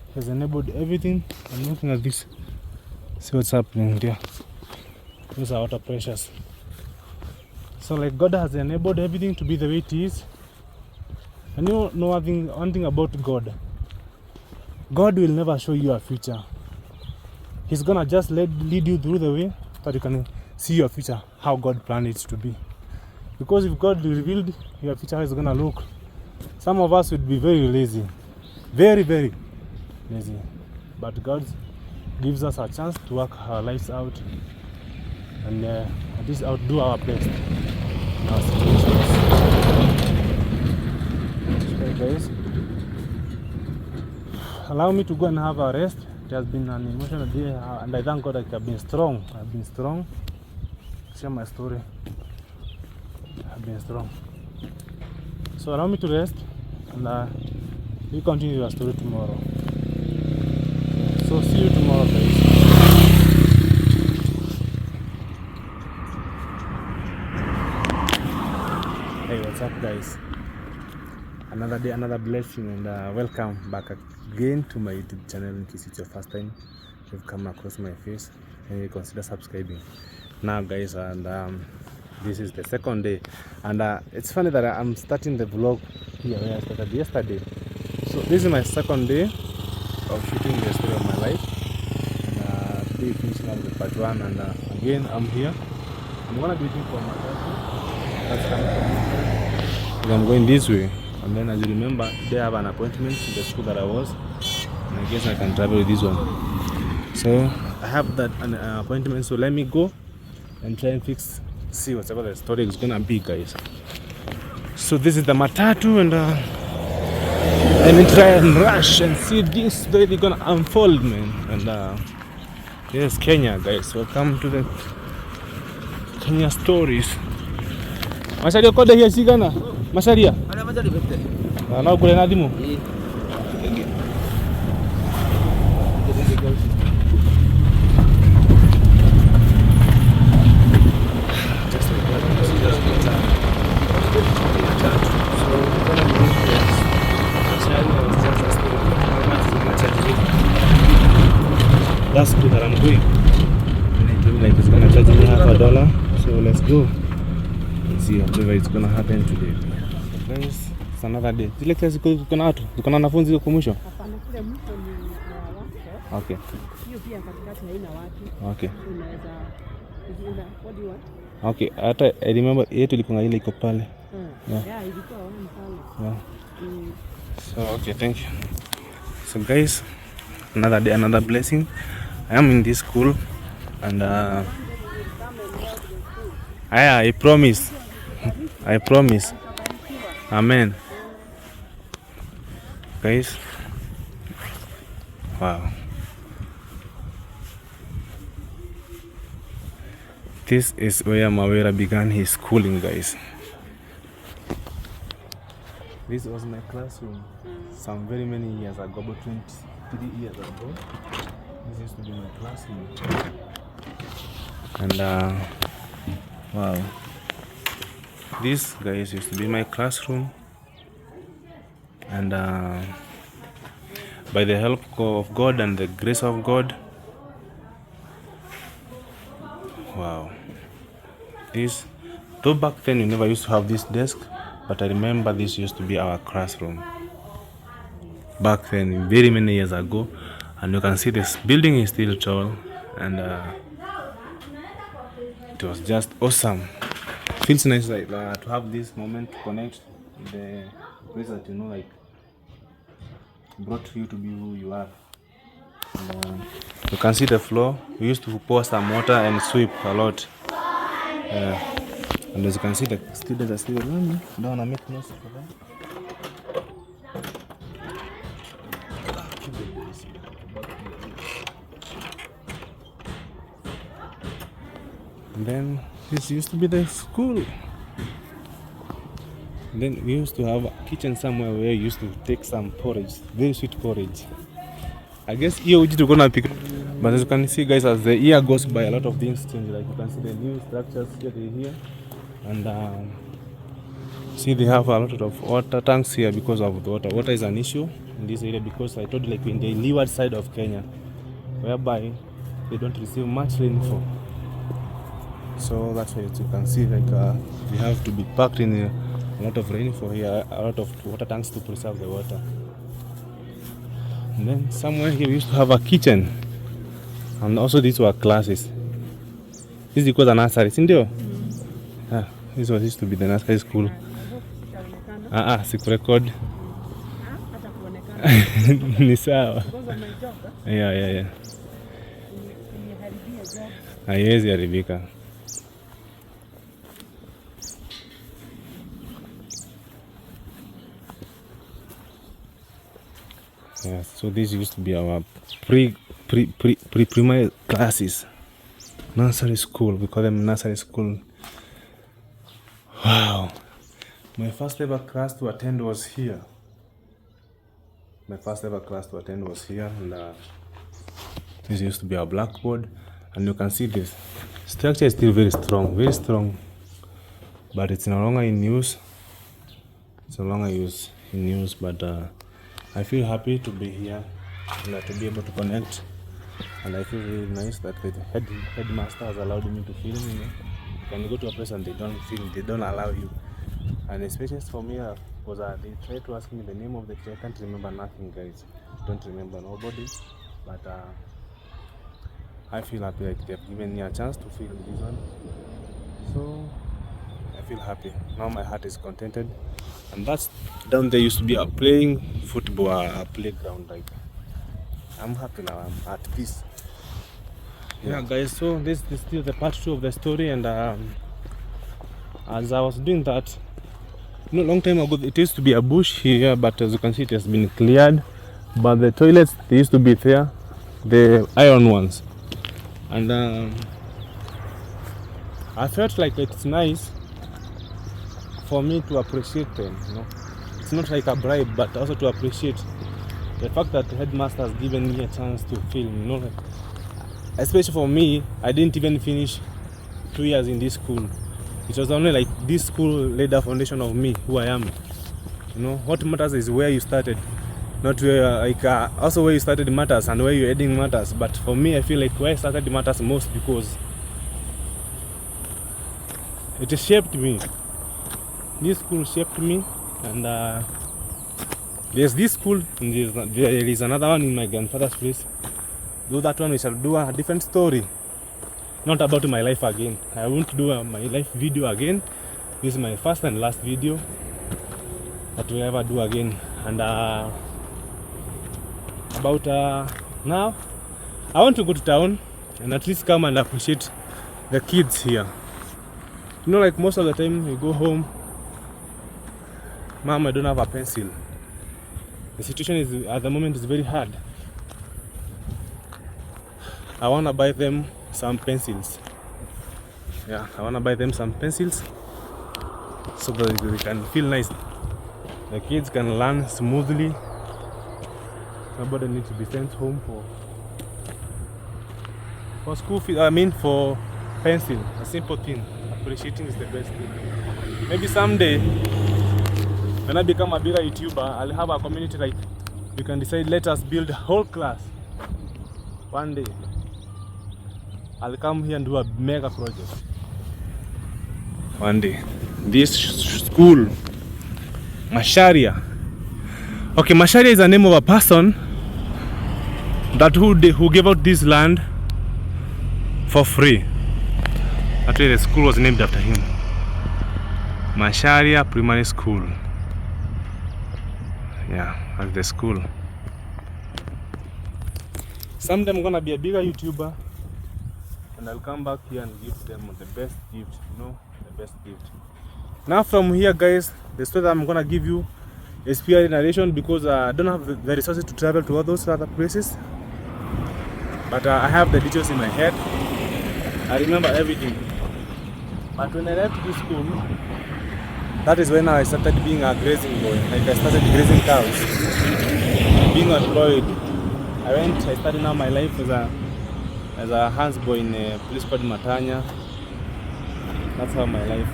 He has enabled everything. I'm looking at this, see what's happening there. Those are water pressures. So like God has enabled everything to be the way it is. And you know one thing about God. God will never show you a future. He's gonna just lead you through the way that you can see your future, how God planned it to be. Because if God revealed your future, how it's gonna look, some of us would be very lazy. Very, very lazy. But God gives us a chance to work our lives out and at least outdo our best in our situations. Okay guys, allow me to go and have a rest. It has been an emotional day and I thank God I've been strong. Share my story. I've been strong. So allow me to rest and we continue our story tomorrow. So see you tomorrow guys. Hey, what's up guys? Another day, another blessing, and welcome back again to my YouTube channel. In case it's your first time you've come across my face, and you consider subscribing now guys. And this is the second day, and it's funny that I'm starting the vlog here where I started yesterday. So this is my second day of shooting the story of my life, and today finishing up the part 1, and again I'm here. I'm gonna be waiting for my that's coming. I'm going this way, and then as you remember, they have an appointment in the school that I was, and I guess I can travel with this one. So I have that appointment, so let me go and try and see whatever the story is gonna be guys. So this is the matatu, and let me try and rush and see this story gonna unfold, man. And yes, Kenya guys, welcome to the Kenya stories. Masaria kode hiyo sigana Masaria ana majali bete na kule na dimu that's good that I'm going. Like it's gonna charge me $50, so let's go. See whatever is gonna happen today. So guys, it's another day. Zile kazi kuna watu, kuna wanafunzi huko mwisho. Hapana, kule mwisho ni wako. Okay. Hiyo pia katikati haina watu. Okay. Unaweza what do you want? Okay, hata I remember yetu ilikuwa ile iko pale. Yeah, ilikuwa wani pale. Yeah. So okay, thank you. So guys, another day, another blessing. I am in this school, and I promise. I promise. Amen. Guys. Wow. This is where Mawira began his schooling, guys. This was my classroom some very many years ago, about 23 years ago. This used to be my classroom. And wow. This, guys, used to be my classroom. And by the help of God and the grace of God. Wow. This, though back then we never used to have this desk, but I remember this used to be our classroom back then, very many years ago. And you can see this building is still tall, and it was just awesome. Feels nice like to have this moment to connect with the place that you know, like brought you to be who you are. And, you can see the floor. We used to pour some water and sweep a lot. And as you can see, the students are still learning. Don't wanna make noise for them. And then this used to be the school. And then we used to have a kitchen somewhere where we used to take some porridge, very sweet porridge. I guess here we to gonna pick. But as you can see, guys, as the year goes by, a lot of things change. Like you can see the new structures here, and see they have a lot of water tanks here because of the water. Water is an issue in this area because I told you, like in the leeward side of Kenya, whereby they don't receive much rainfall. So that's why you can see, like we have to be packed in a lot of rainfall here, a lot of water tanks to preserve the water. And then somewhere here we used to have a kitchen, and also these were classes. This is because a nursery, sindio? This was used to be the nursery school. Sikurecord. Ni sawa. Yeah. Haiwezi haribika. Yes, so this used to be our pre-primary classes. Nursery school, we call them nursery school. Wow. My first ever class to attend was here. And this used to be our blackboard. And you can see this structure is still very strong. But it's no longer in use. But I feel happy to be here and to be able to connect. And I feel really nice that the headmaster has allowed me to film. You can go to a place and they don't film, they don't allow you. And especially for me, because they tried to ask me the name of the teacher. I can't remember nothing, guys. Don't remember nobody. But I feel happy, like they've given me a chance to film this one. So I feel happy. Now my heart is contented. And that's down there used to be a playing football, a playground. Like I'm happy now. I'm at peace. Yeah, guys. So this is still the part 2 of the story, and as I was doing that, long time ago, it used to be a bush here, but as you can see, it has been cleared. But the toilets, they used to be there, the iron ones, and I felt like it's nice for me to appreciate them. It's not like a bribe, but also to appreciate the fact that the headmaster has given me a chance to film. Like, especially for me, I didn't even finish 2 years in this school. It was only like this school laid the foundation of me, who I am. What matters is where you started, not where also where you started matters and where you're heading matters. But for me, I feel like where I started matters most because it shaped me. This school shaped me, and there's this school, and there is another one in my grandfather's place. Though that one we shall do a different story. Not about my life again. I won't do my life video again. This is my first and last video that we'll ever do again. And about now, I want to go to town and at least come and appreciate the kids here. Like most of the time you go home, Mom, I don't have a pencil. The situation is at the moment is very hard. I want to buy them some pencils. I want to buy them some pencils so that they can feel nice. The kids can learn smoothly. Nobody needs to be sent home for school fees. For pencil. A simple thing. Appreciating is the best thing. Maybe someday, when I become a bigger YouTuber, I'll have a community like we can decide, let us build a whole class. One day, I'll come here and do a mega project. One day. This school, Masharia. Okay, Masharia is the name of a person that who gave out this land for free. Actually, the school was named after him. Masharia Primary School. Yeah, that's the school. Someday I'm gonna be a bigger YouTuber, and I'll come back here and give them the best gift, you know, the best gift. Now from here, guys, the story that I'm gonna give you is pure narration because I don't have the resources to travel to all those other places. But I have the details in my head. I remember everything. But when I left this school, that is when I started being a grazing boy. Like I started grazing cows, being employed. I started now my life as a hands boy in a place called Matanya. That's how my life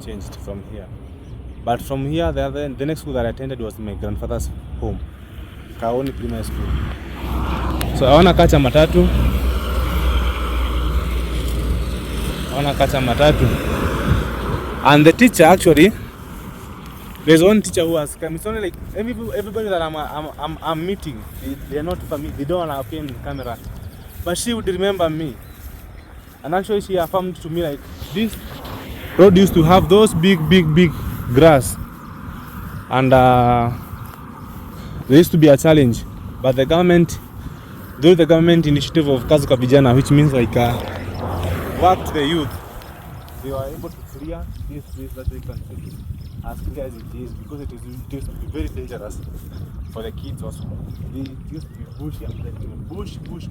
changed from here. But from here, the next school that I attended was my grandfather's home, Kaoni Primary School. So I wanna catch a matatu. And the teacher, actually, there's one teacher who has come. It's only like everybody that I'm meeting, they are not familiar. They don't wanna appear in the camera, but she would remember me. And actually, she affirmed to me like this road used to have those big grass, and there used to be a challenge, but the government, through the government initiative of Kazi kwa Vijana, which means like work to the youth, they were able to clear this place that they can take it as clear as it is, because it used to be very dangerous for the kids also. It used to be bush, bush.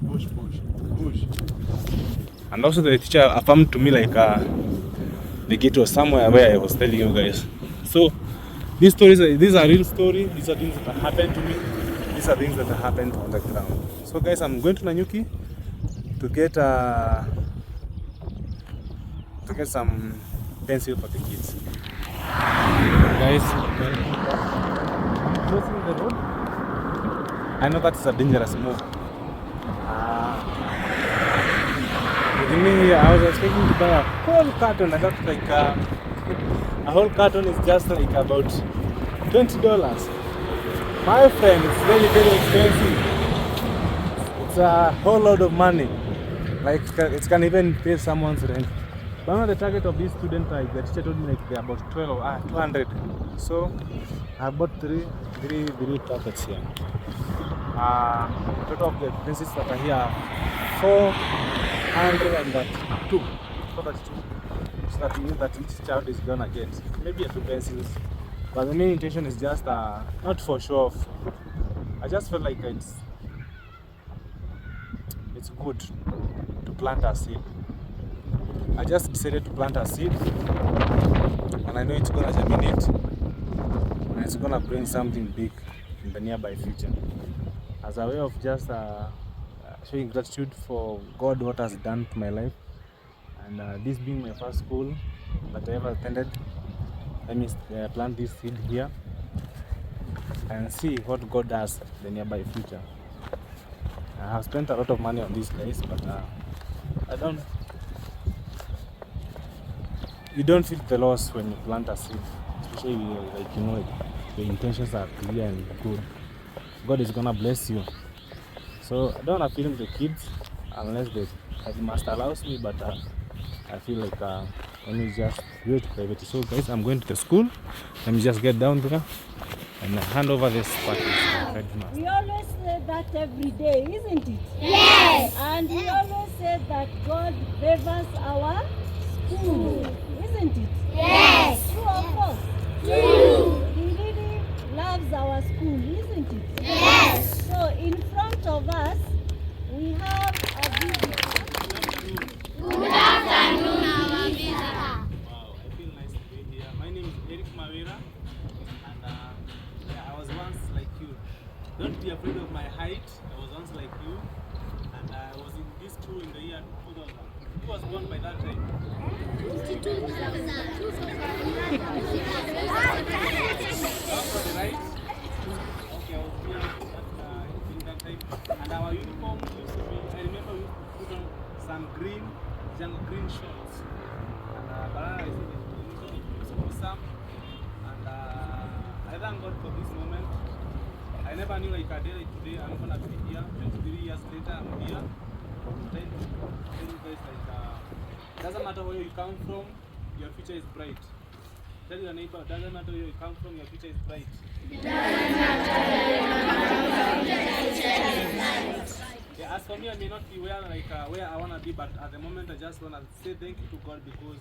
And also the teacher affirmed to me like the gate was somewhere where I was telling you guys. So these stories, these are real stories. These are things that happened to me. These are things that happened on the ground. So guys, I'm going to Nanyuki to get some pencil for the kids. Guys, crossing the road. I know that is a dangerous move. With me here, I was expecting to buy a whole carton. I got like a whole carton is just like about $20. My friend, it's very expensive. It's a whole lot of money. Like it can even pay someone's rent. But now the target of this student, like the teacher told me, like they're about 200. So I bought three packets here. Total of the pencils that are here, 402. So that means that each child is gonna get maybe a few pencils. But the main intention is just not for show off. I just felt like it's good to plant a seed. I just decided to plant a seed, and I know it's gonna germinate, and it's gonna bring something big in the nearby future. As a way of just showing gratitude for God, what has done to my life, and this being my first school that I ever attended, let me plant this seed here and see what God does in the nearby future. I have spent a lot of money on this place, but you don't feel the loss when you plant a seed, especially like your intentions are clear and good. God is gonna bless you. So I don't want to film the kids unless the headmaster allows me, but I feel like only just do it privately. So guys, I'm going to the school. Let me just get down there and hand over this package. We always say that every day, isn't it? Yes! And we always say that God favors our school, isn't it? Yes! True or false? True! He really loves our school, isn't it? Yes! So in front of us, we have a visitor. Good afternoon, our visitor. Wow, I feel nice to be here. My name is Erick Mawira, and I was once like you. Don't be afraid of my height. I was once like you, and I was in this school in the year 2000. Who was born by that time? Right? Okay, I And our uniform used to be, I remember we used to put on some green, jungle green shorts. And banana is used to be some. And I thank God for this moment. I never knew like a day like today I'm gonna be here. 23 years later I'm here. Then tell you guys like doesn't matter where you come from, your future is bright. Tell your neighbor, doesn't matter where you come from, your future is bright. Yeah, as for me, I may not be where I wanna be, but at the moment I just wanna say thank you to God because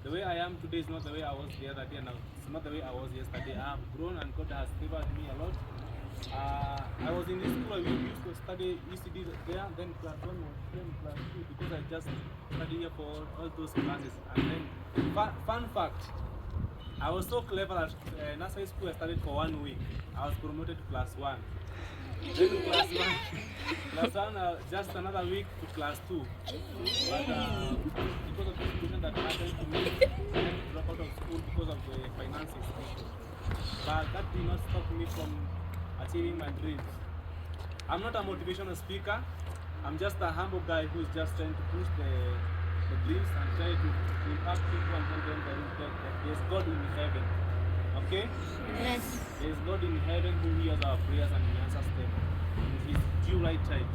the way I am today is not the way I was the other day, and it's not the way I was yesterday. I have grown and God has favored me a lot. I was in this school, I used to study ECD there, then class 1 was then class 2 because I just studied here for all those classes. And then, fun fact, I was so clever at nursery school, I studied for 1 week. I was promoted to class 1. Then to class 1, just another week to class 2. But because of the situation that happened to me, I had to drop out of school because of the finances. But that did not stop me from achieving my dreams. I'm not a motivational speaker. I'm just a humble guy who's just trying to push the dreams and try to impact people and tell them that there's God in heaven. Okay? Yes. There's God in heaven who hears our prayers and he answers them in his due right time.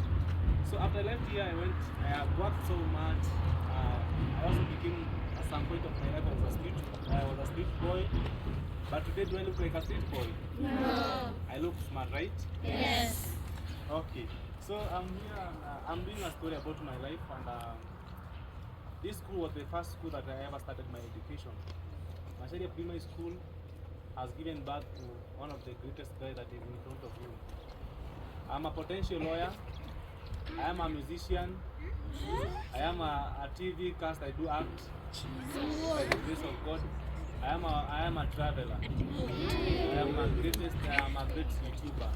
So after I left here, I have worked so much. I also became, at some point of my life, I was a street boy. But today, do I look like a street boy? No. I look smart, right? Yes. Okay. So I'm here and I'm doing a story about my life, and this school was the first school that I ever started my education. Masharia Primary School has given birth to one of the greatest guys that is in front of you. I'm a potential lawyer. I am a musician. I am a TV cast. I do act by the grace of God. I am a traveler. I am a great YouTuber.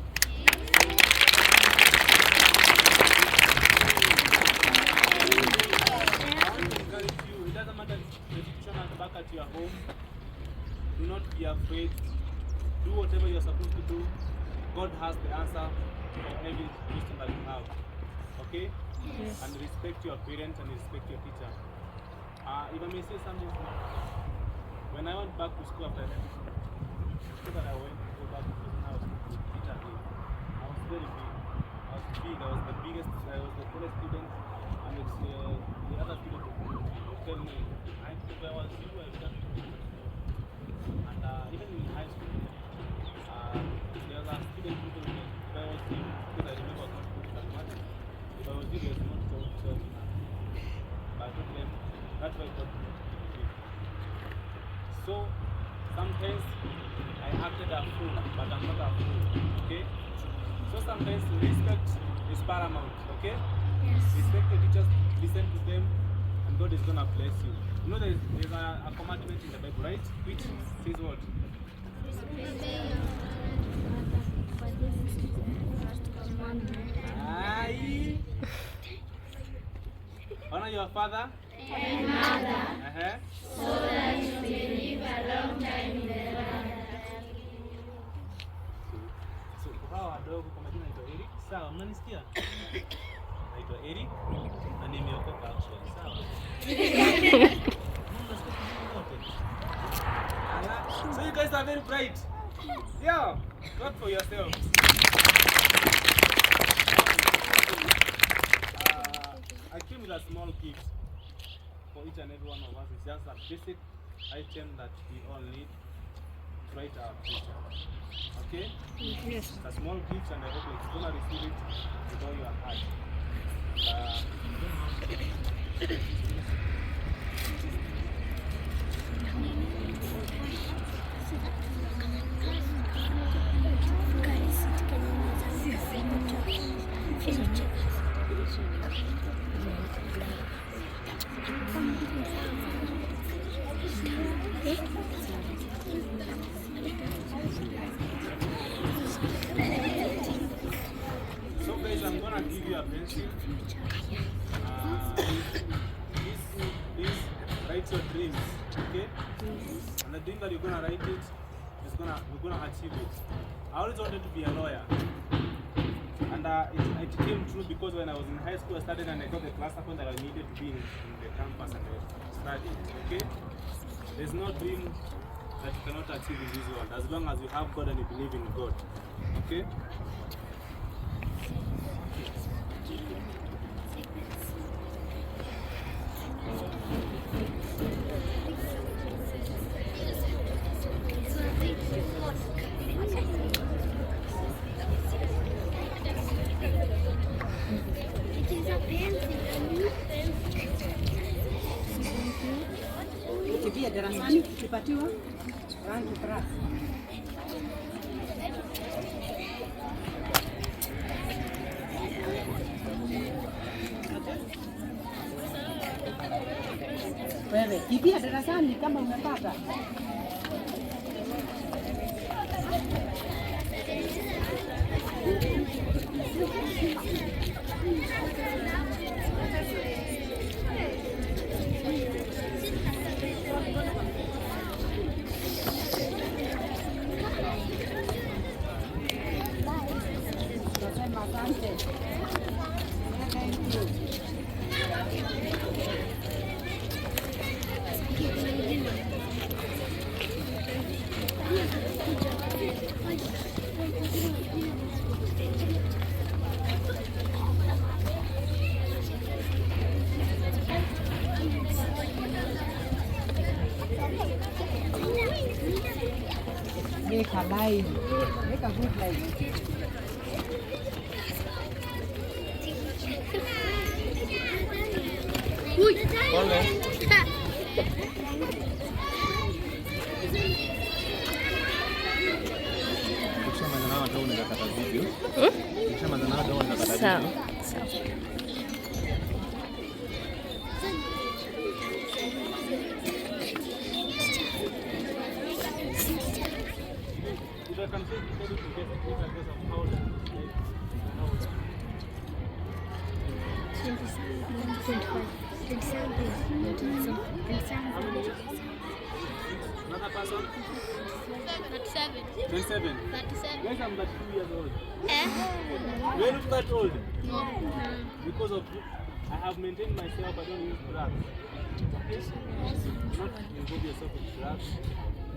I want to encourage you. It doesn't matter if the situation is back at your home. Do not be afraid. Do whatever you're supposed to do. God has the answer for every question that you have. Okay? Yes. And respect your parents and respect your teacher. If I may say something, when I went back to school after I left school, that I went to go back to school, I was teacher here. I was very big. I was big. I was the biggest. I was the tallest student, and it's the other student would tell me, if I was you, I would have to. And even in high school, there was a student who told me, if I was you, because I remember I was not good that much, if I was you, there was not so tell me. But I told them, that's why God told me. So sometimes I acted a fool, but I'm not a fool. Okay? So sometimes respect is paramount. Okay? Yes. Respect the teachers, listen to them, and God is gonna bless you. You know there's a commandment in the Bible, right? Which says what? Aye. Honor your father And mother, so that you may live a long time in the land. So hawa wadogo kwa majina naitwa Erick. Sawa, mnanisikia? Naitwa Erick na nimeokoka actually. Sawa. So you guys are very bright. Yeah, clap for yourselves. I came with a small gift for each and every one of us. It's just a basic item that we all need to write our future. Okay? Yes. It's a small gift and I hope you're gonna receive it with all your heart. So guys, I'm gonna give you a pencil. This write your dreams, okay? And the dream that you're gonna write it is we're gonna achieve it. I always wanted to be a lawyer, and it came true because when I was in high school, I studied and I got the class upon that I needed to be in the campus and study. Okay? There's no dream that you cannot achieve in this world as long as you have God and you believe in God. Okay? Ukipia darasani ukipatiwa rangi class. Wewe kipia darasani kama umepata. Make a line. Make a good line. Sawa. Another person? 37. 27. 37. Guys, I'm but 2 years old. Eh? You are not that old. No. Because of I have maintained myself, I don't use drugs. Okay? Not involve yourself in drugs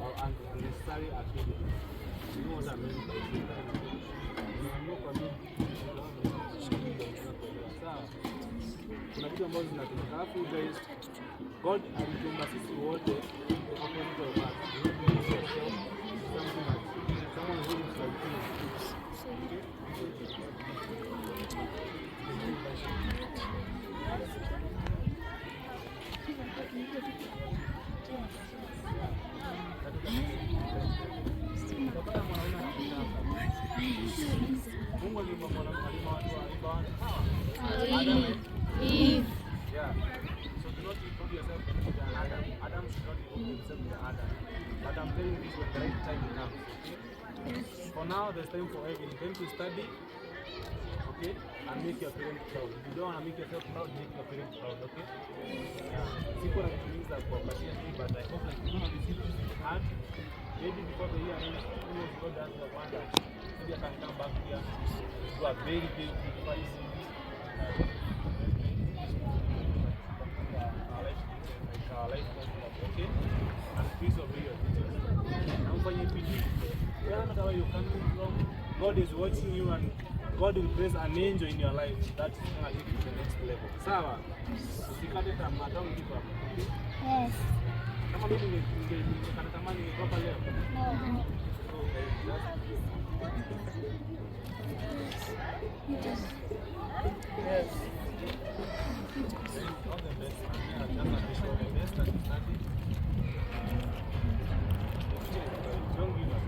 or unnecessary activities. You know what I mean by that? Kuna vitu ambazo zinatumika. Alafu guys, God alitumba sisi wote opposite of us. Someone who is like you. Mungu alimwambia Adam. Eve. Yeah. So do not include yourself with Adam. Adam should not include himself with Adam. But I'm telling you this when the right time comes. Okay? For now, there's time for everything. Time to study. Okay? And make your parents proud. If you don't want to make yourself proud, make your parents proud. Okay? Yeah. People are things that for patiently, but I hope like you know this is hard. Maybe before the year ends, who knows, God does the wonder. Maybe I can come back here to a very big fight. Okay? And please obey your teachers. Wherever you're coming from, God is watching you and God will place an angel in your life that is going to take you to the next level. Sawa? Usikate tamaa hata ulipo hapo. Yes. Kama mimi ningekata tamaa ningekuwa leo. No. Yes. All the best. Yeah, just all the best and study. Don't give up.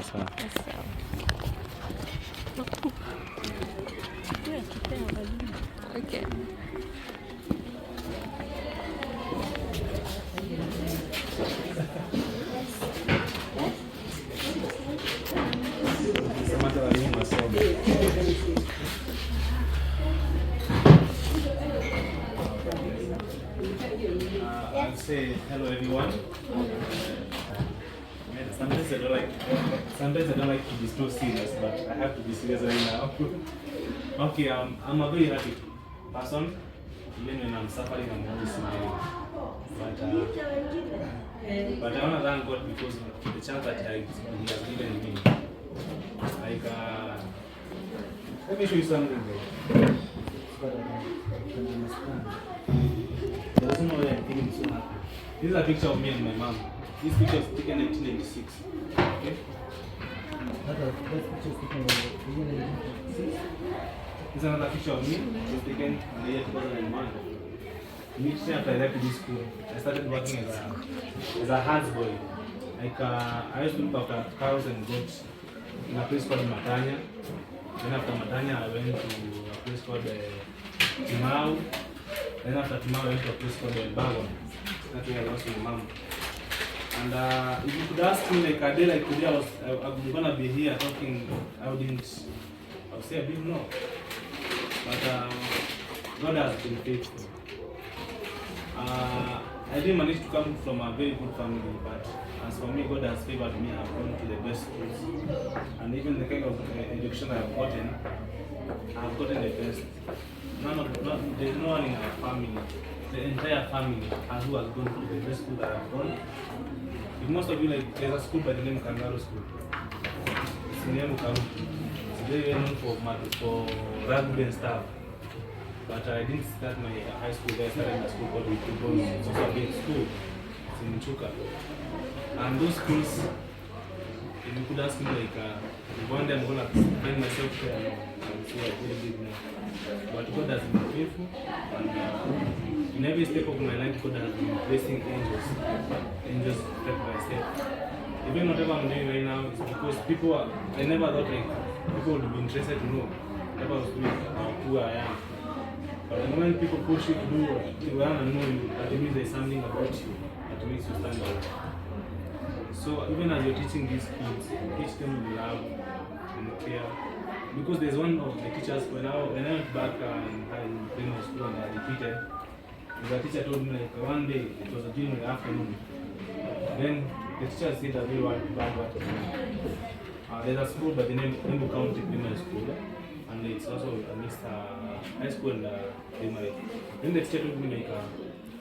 Sawa. Okay. I'll say hello everyone. Sometimes I don't like to be so serious, but I have to be serious right now. Okay, I'm a very happy person. Even when I'm suffering, I'm always smiling. But I want to thank God because of the chance that He has given me. Like, let me show you something though. There doesn't know why I'm feeling so happy. This is a picture of me and my mom. This picture was taken in 1996. Okay? This is another picture of me. It was taken in the year 2001. Immediately after I left this school, I started working as a hands boy. Like I used to look after cows and goats in a place called Matanya. Then after Matanya, I went to a place called Timau. Then after Timau, I went to a place called Bagon. That's where I lost my mom. And if you could ask me like a day like today, I'm gonna be here talking, I would say a bit no. But God has been faithful. I didn't manage to come from a very good family, but as for me, God has favored me. I've gone to the best schools, and even the kind of education I've gotten the best. There's no one in our family, the entire family, who has gone to the best school that I've gone. If most of you like, there's a school by the name of Kangaroo School. It's in Riungu. It's very well known for rugby and stuff. But I didn't start my high school there. I started in a school called Waterfall. It's also a big school. It's in Chuka. And those schools, if you could ask me like, one day I'm gonna find myself there, I would say I really did know. But God has been faithful, and in every step of my life, God has been placing angels step by step. Even whatever I'm doing right now is because I never thought like people would be interested to know whatever I was doing, who I am. But when people push you to do what you want to know, that means there's something about you that makes you stand out. So even as you're teaching these kids, teach them with love and care. Because there's one of the teachers, when I went back in primary school and I repeated, the teacher told me like one day, it was during the afternoon, then the teacher said a very bad word to me. There's a school by the name of Riungu County Primary School, and it's also a mixed high school and primary. Then the teacher told me like,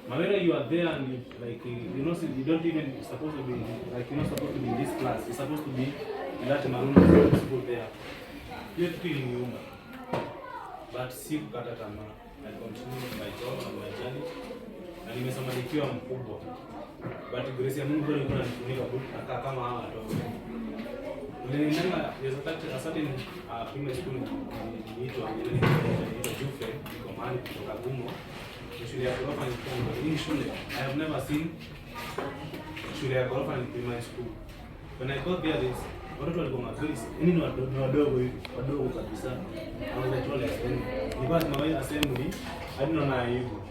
Mawira, you are there and you don't even supposed to be like, you're not supposed to be in this class. You're supposed to be in that maroon school there. You're feeling human. But sikukata tamaa. I continued my job and my journey. Na nimesoma nikiwa mkubwa. But grace ya Mungu bado ilikuwa inanifunika kukaa kama hawa watoto. Nilienda a certain primary school inaitwa Jufe, iko mahali kutoka Gumo. Shule ya ghorofa ni shule. I have never seen shule ya ghorofa in primary school. When I got there, watoto walikuwa mazoezi. Ni wadogo hivi, wadogo kabisa. I was like, because my assembly, I didn't know aibu.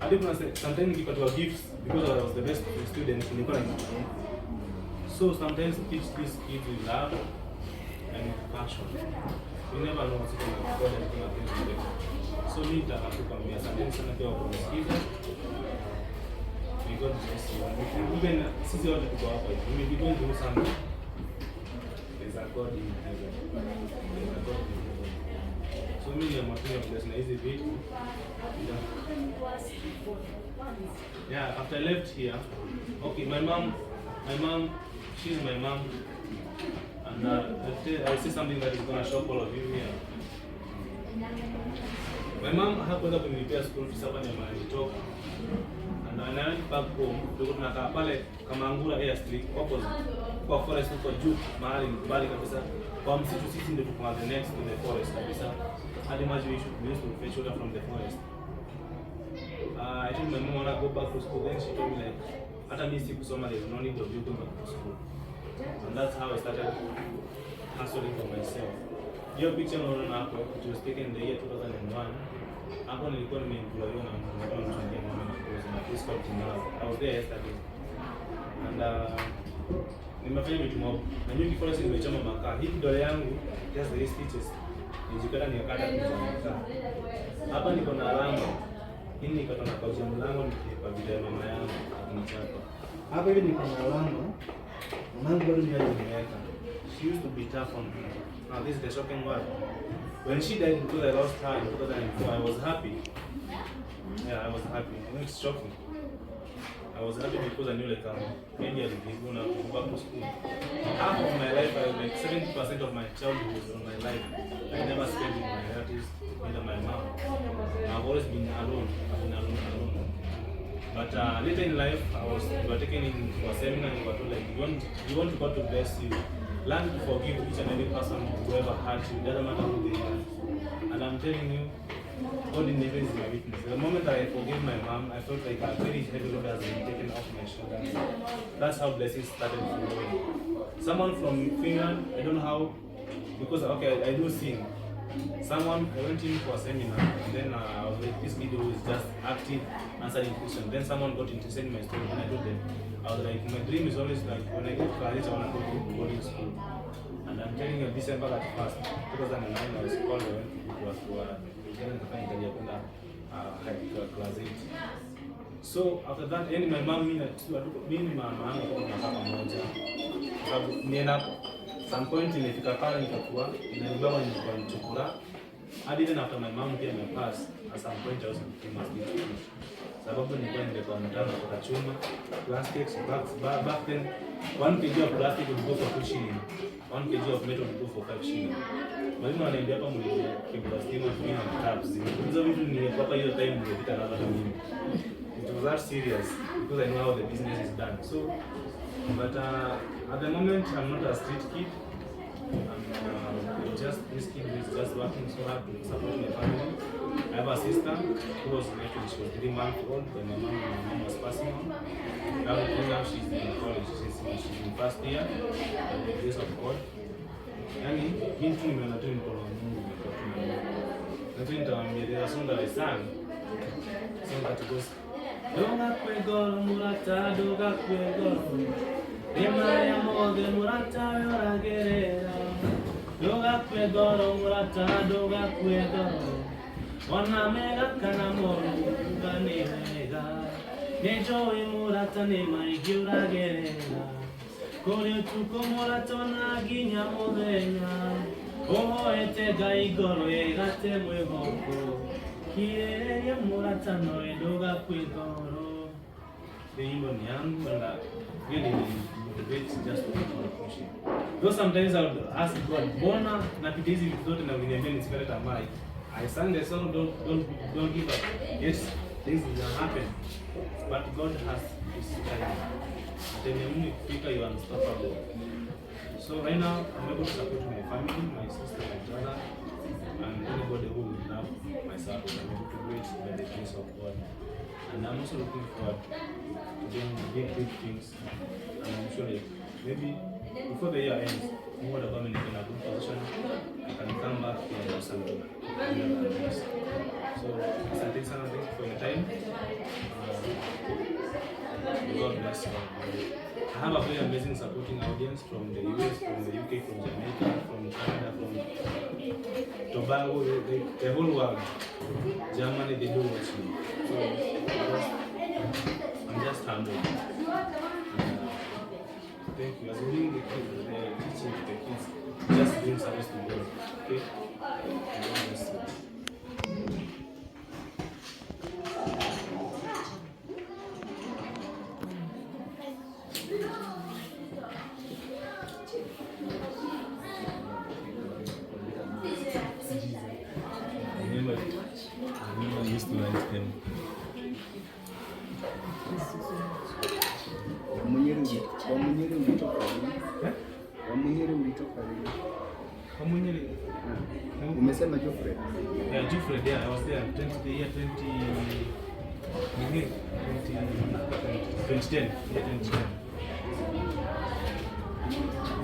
I didn't say sometimes nikipatiwa gifts because I was the best student nilikuwa nakipa. So sometimes teach these kids with love and passion. You never know what's going to happen. So me nitakukwambia sometimes sana kwa kusikiza. May God bless you. Even sisi wote tuko hapa hivi. We may be going through something. There's a God in heaven. There's a God in heaven. So mimi ya mwapia bless na hizi vitu. Yeah, after I left here, okay, my mom, she's my mom, and I'll say something that is gonna shock all of you here. My mom hakuweza kunilipia school fees hapa nyama nilitoka, and when I went back home, tulikuwa tunakaa pale kama Angura Air Street, opposite kwa forest kwa juu mahali mbali kabisa. Kwa msitu sisi ndio tuko the next to the forest kabisa. Hadi maji we used to fetch water from the forest. I told my mom I wanna go back to school. Then she told me like, hata mimi sikusoma, there's no need of you going back to school. And that's how I started hustling for myself. Hiyo picture unaona hapo, it was taken in the year 2001. Hapo nilikuwa nimeemployiwa na mchungaji mama na kozi na this called Timau. I was there yesterday. And nimefanya vitu mob. Na mimi before nimechoma makaa. Hii kidole yangu just the stitches. Nijikata nikakata kuchoma. Hapa niko na alama. Hii nikatoa na kauzi mlango nikipa video ya mama yangu akinichapa. Hapa hivi niko na alama. Mama bado ni aliniweka. She used to be tough on me. Now this is the shocking one. When she died because I lost her in 2004, I was happy. Yeah, I was happy. I know it's shocking. I was happy because I knew like maybe I'll be going to go back to school. Half of my life, like 70% of my childhood was on my life. I never spent with my relatives, neither my mom. I've always been alone. I've been alone. But later in life, we were taken in for a seminar and we were told like, you want God to bless you. Learn to forgive each and every person who ever hurt you. It doesn't matter who they are. And I'm telling you, God in heaven is my witness. The moment that I forgave my mom, I felt like a very heavy load has been taken off my shoulders. That's how blessings started flowing. Someone from Finland, I don't know how, because okay, I do sing. I went in for a seminar, and then I was like, this video is just active, answering questions. Then someone got interested in my story, and I told them, I was like, my dream is always like, when I get college, I want to go to boarding school. And I'm telling you, December 1st, 2009, I was called, I went to class 8. So after that, my mom, mimi na mama yangu kwa kaka mmoja. Sababu nienda some point nilifika pale nikakuwa inanibaba nilikuwa nichukura. Hadi then after my mom pia pass, at some point I was became a bit. Sababu nilikuwa ningekuwa nataka kwa chuma, plastics, back then 1 kg of plastic would go for 2 shillings. 1 kg of metal would go for 5 shillings. Mwalimu anaambia hapa mlipigwa stima mimi na tabs. Hizo vitu nilipata hiyo time nilipita na hata mimi. It was that serious because I know how the business is done. So, but at the moment I'm not a street kid. I'm just this kid who is just working so hard to support my family. I have a sister who was actually she was 3 months old when my mom was passing on. Now she's in college. She's in first year. By the grace of God. Yani hii tu nimeona tu mkono wa Mungu umekuwa tu na Mungu. Na tu nitawaambia there are songs that I sang. Song that goes Doga kwegoro murata doga kwegoro Ema ya mode murata yoragerera Doga kwegoro murata doga kwegoro Wana mega kana moru kugane mega Nejo murata ne maigi yoragerera Kore tuko murata na ginya modenya Oho ete gaigoro egate mwegoko Kire ya murata no edoga kwegoro. The imbo ni yangu and really motivates just to keep on pushing. Though sometimes I would ask God, bona napita hizi vitu zote na uniambia nisikate tamaa. I sang the song, don't give up. Yes, things will happen, but God has His time. Atenye kufika, you are unstoppable. So right now I'm able to support my family, my sister, my brother, and anybody who will love my son. I'm able to do it by the grace of God. And I'm also looking forward to doing big things. And I'm sure that maybe before the year ends, more the government is in a good position. I can come back and do something. So, thank you for your time. God bless you. I have a very amazing supporting audience from the US, from the UK, from Jamaica, from Canada, from Tobago, the whole world. Germany, they do watch me. So I'm just humbled. Thank you. As we doing the teaching to the kids, just doing service to God. Okay? God bless you. I used to write them. Wamunyeri ulitoka lini? Wamunyeri ulitoka lini? Wamunyeri? Umesema Jofred? Yeah, Jofred, yeah, I was there 2010. Yeah, 2010.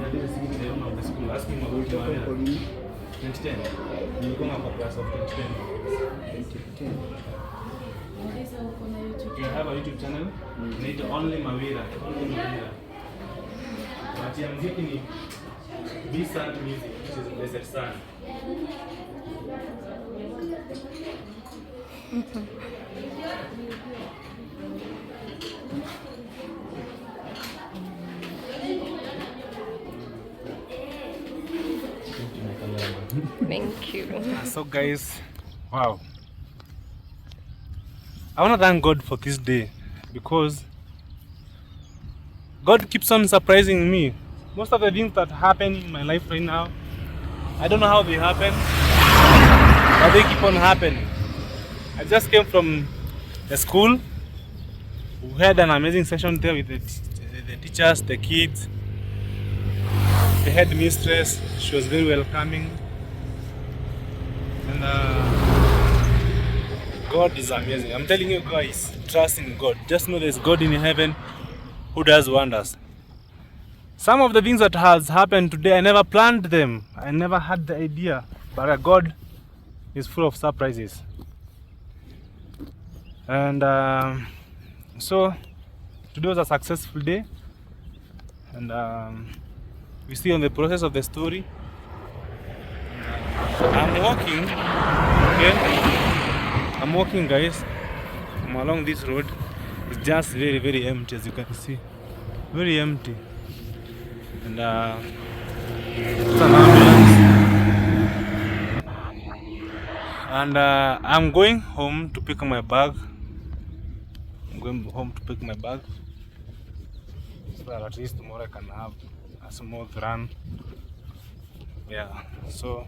nimemaliza singing the owner of the school. Ask him about Mawira. 2010. Nilikuwa kwa class of 2010. 2010. You have a YouTube channel? Need only Mawira. Only Mawira. But ya muziki ni Decent Music, which is Blessed Sun. Thank you. So guys, wow. I want to thank God for this day because God keeps on surprising me. Most of the things that happen in my life right now, I don't know how they happen, but they keep on happening. I just came from the school. We had an amazing session there with the teachers, the kids, the headmistress. She was very welcoming. And God is amazing. I'm telling you guys, trust in God. Just know there's God in heaven who does wonders. Some of the things that has happened today, I never planned them. I never had the idea. But God is full of surprises. And so today was a successful day. And we see on the process of the story. I'm walking, okay? I'm walking, guys. I'm along this road. It's just very, very empty, as you can see. Very empty. And it's an ambulance. And I'm going home to pick my bag. I'm going home to pick my bag. So that at least tomorrow I can have a smooth run. Yeah, so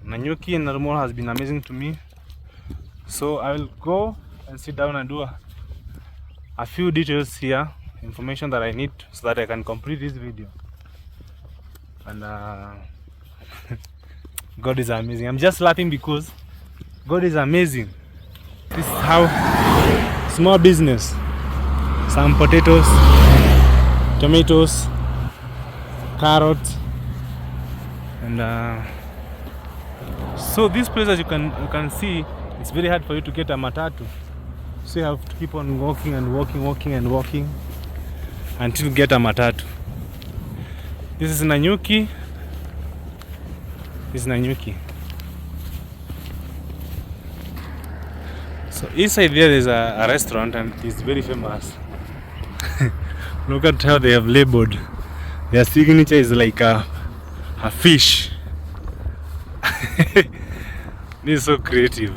Nanyuki and Narumoro has been amazing to me. So I will go and sit down and do a few details here, information that I need so that I can complete this video. And God is amazing. I'm just laughing because God is amazing. This is how small business, some potatoes, tomatoes, carrots, and so this place, as you can see, it's very hard for you to get a matatu. So you have to keep on walking and walking until you get a matatu. This is Nanyuki. This is Nanyuki. So inside there is a restaurant and it's very famous. Look at how they have labeled. Their signature is like a fish. This is so creative.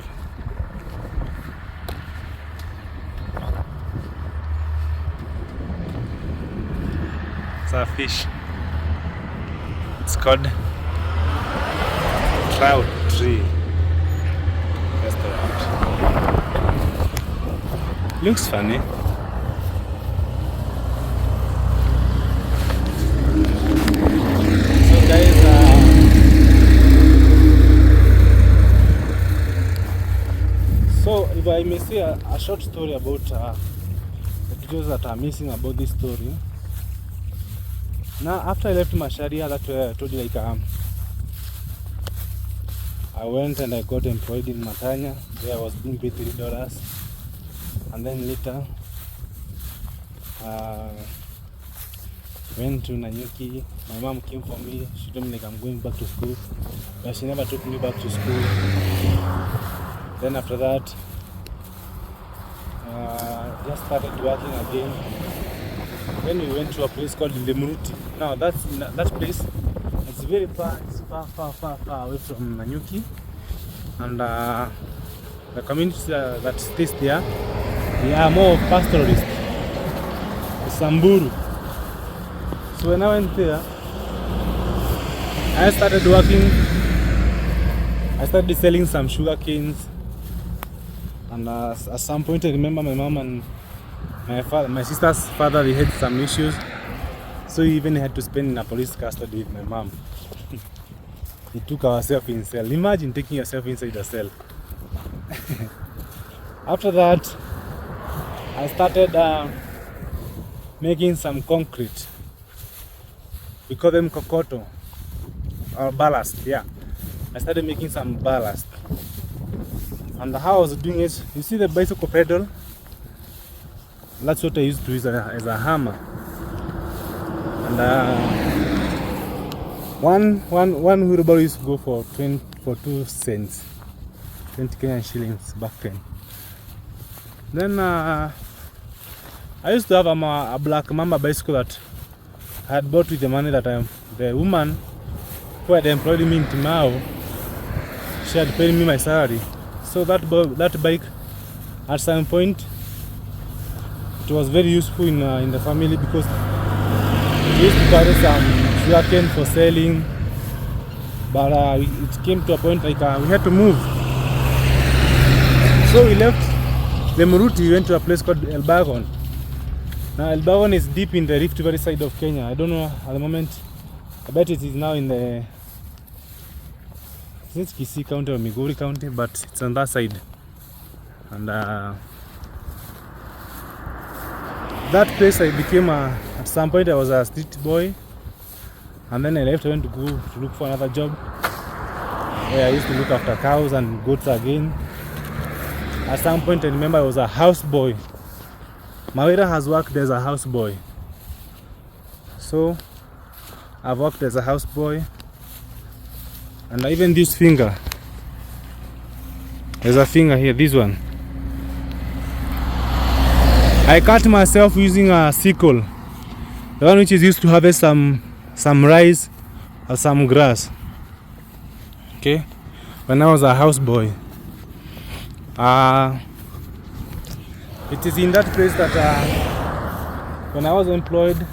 It's a fish. It's called Trout Tree Restaurant. Looks funny. So guys, so if I may say a short story about the details that are missing about this story. Now, after I left Masharia, that I told you, like I went and I got employed in Matanya. There I was being paid $3, and then later went to Nanyuki. My mom came for me. She told me like I'm going back to school, but she never took me back to school. Then after that, just started working again. Then we went to a place called Lemuruti. Now that place, it's very far. It's far away from Nanyuki, and the communities that stays there, they are more pastoralist. It's Samburu. So when I went there, I started working. I started selling some sugar canes, and at some point I remember my mom and my sister's father, they had some issues, so he even had to spend in a police custody with my mom. He took ourselves in cell. Imagine taking yourself inside a cell. After that, I started making some concrete. We call them kokoto or ballast. Yeah, I started making some ballast. And how I was doing it, you see the bicycle pedal? That's what I used to use as a hammer. And one wheelbarrow used to go for 2 cents, 20 Kenyan shillings back then. Then I used to have a black mamba bicycle that I had bought with the money that the woman who had employed me in Timau, she had paid me my salary. So that bike, at some point, it was very useful in the family because we used to carry some sugarcane for selling. But it came to a point like we had to move. So we left Lemuruti, we went to a place called Elbagon. Now Elbagon is deep in the Rift Valley side of Kenya. I don't know at the moment. I bet it is now in the Kisii County or Migori County, but it's on that side. And that place I became at some point I was a street boy, and then I left. I went to go to look for another job where I used to look after cows and goats again. At some point I remember I was a house boy. Mawira has worked as a house boy, so I've worked as a house boy. And even this finger, there's a finger here, this one, I cut myself using a sickle, the one which is used to harvest some rice or some grass. Okay, when I was a house boy. It is in that place that when I was employed,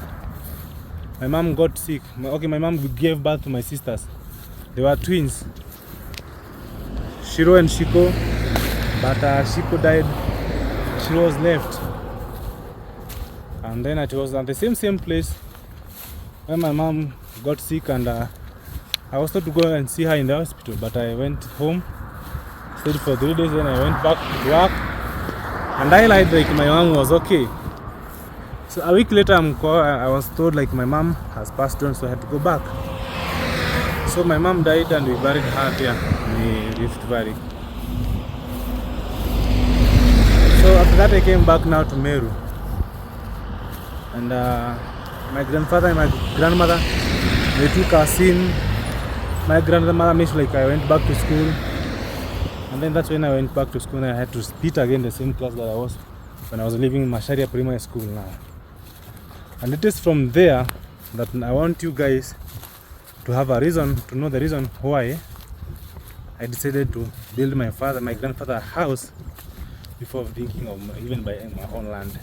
my mom got sick. My mom gave birth to my sisters. They were twins, Shiro and Shiko, but Shiko died, Shiro was left. And then it was at the same place when my mom got sick, and I was told to go and see her in the hospital, but I went home, stayed for 3 days, then I went back to work, and I lied like my mom was okay. So a week later I was told like my mom has passed on, so I had to go back. So my mom died and we buried her here in the Rift Valley. So after that I came back now to Meru. And my grandfather and my grandmother, they took us in. My grandmother made sure like I went back to school. And then that's when I went back to school and I had to repeat again the same class that I was when I was living in Masharia Primary School now. And it is from there that I want you guys to have a reason, to know the reason why I decided to build my grandfather a house before thinking of even buying my own land.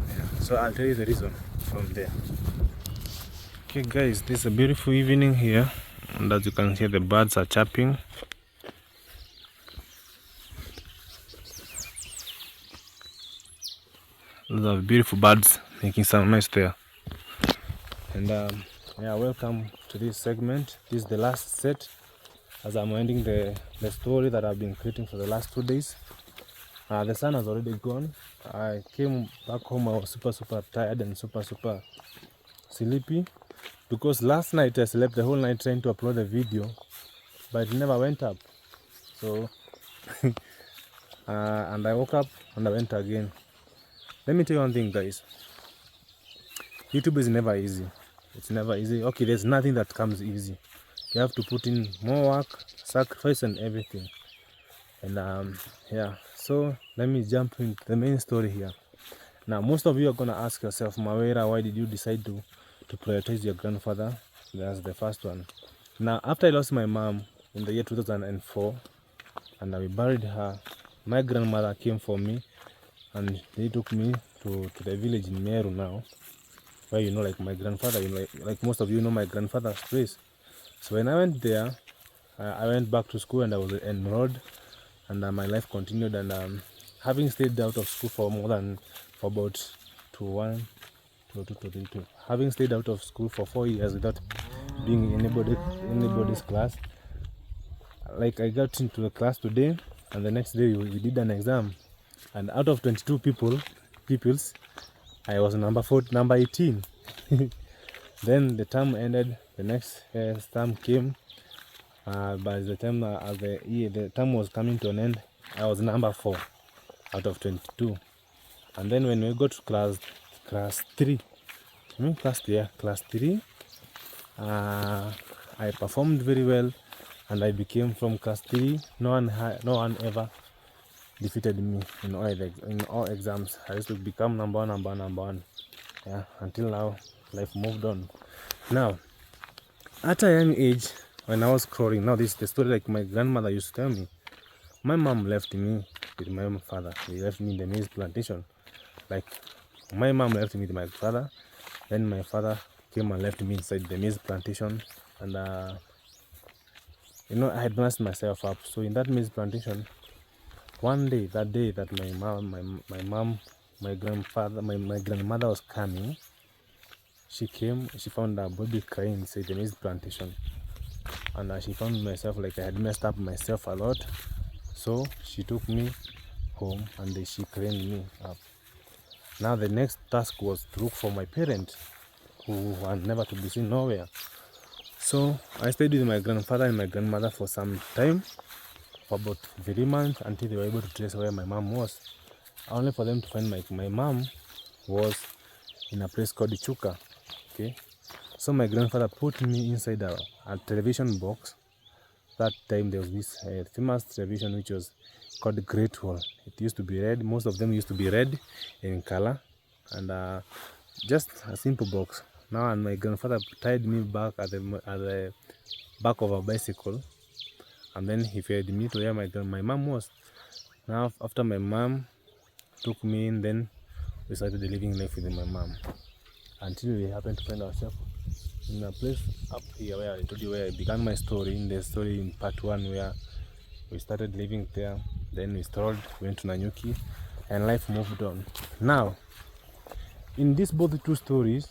Yeah. So I'll tell you the reason from there. Okay guys, this is a beautiful evening here, and as you can hear the birds are chirping. Those are beautiful birds making some noise there. And yeah, welcome to this segment. This is the last set as I'm ending the story that I've been creating for the last 2 days. The sun has already gone. I came back home, I was super tired and super sleepy because last night I slept the whole night trying to upload the video, but it never went up. So and I woke up and I went again. Let me tell you one thing guys, YouTube is never easy. It's never easy. Okay, there's nothing that comes easy. You have to put in more work, sacrifice and everything. And yeah, so let me jump into the main story here. Now most of you are gonna ask yourself, Mawira, why did you decide to prioritize your grandfather? That's the first one. Now after I lost my mom in the year 2004 and we buried her, my grandmother came for me and they took me to the village in Meru now, where you know like my grandfather, you know, like most of you know my grandfather's place. So when I went there, I went back to school and I was enrolled, and my life continued. And having stayed out of school for about 2, 2, 3, 2, having stayed out of school for 4 years without being in anybody's class, like I got into the class today, and the next day we did an exam, and out of 22 pupils, I was number 18. Then the term ended. The next term came. By the time the term was coming to an end, I was number 4 out of 22. And then when we got to class 3, class 3, I performed very well, and I became from class 3. No one ever defeated me in all exams. I used to become number one. Yeah, until now, life moved on. Now, at a young age, when I was crawling, now this is the story like my grandmother used to tell me. My mom left me with my father. He left me in the maize plantation. Like, my mom left me with my father, then my father came and left me inside the maize plantation. And I had messed myself up. So in that maize plantation, one day, that day that my grandmother was coming, she came, she found a baby crying inside the maize plantation. And she found myself like I had messed up myself a lot. So she took me home and she cleaned me up. Now the next task was to look for my parents, who were never to be seen nowhere. So I stayed with my grandfather and my grandmother for some time, for about 3 months, until they were able to trace where my mom was. Only for them to find my mom was in a place called Ichuka. Okay, so my grandfather put me inside a television box. That time there was this famous television which was called Great Wall. It used to be red. Most of them used to be red in color, and just a simple box. Now, and my grandfather tied me back at the back of a bicycle, and then he fed me to where my mom was. Now, after my mom took me in, then we started living life with my mom until we happened to find ourselves in a place up here where I told you where I began my story, in the story in part 1, where we started living there. Then we strolled, went to Nanyuki, and life moved on. Now, in these both two stories,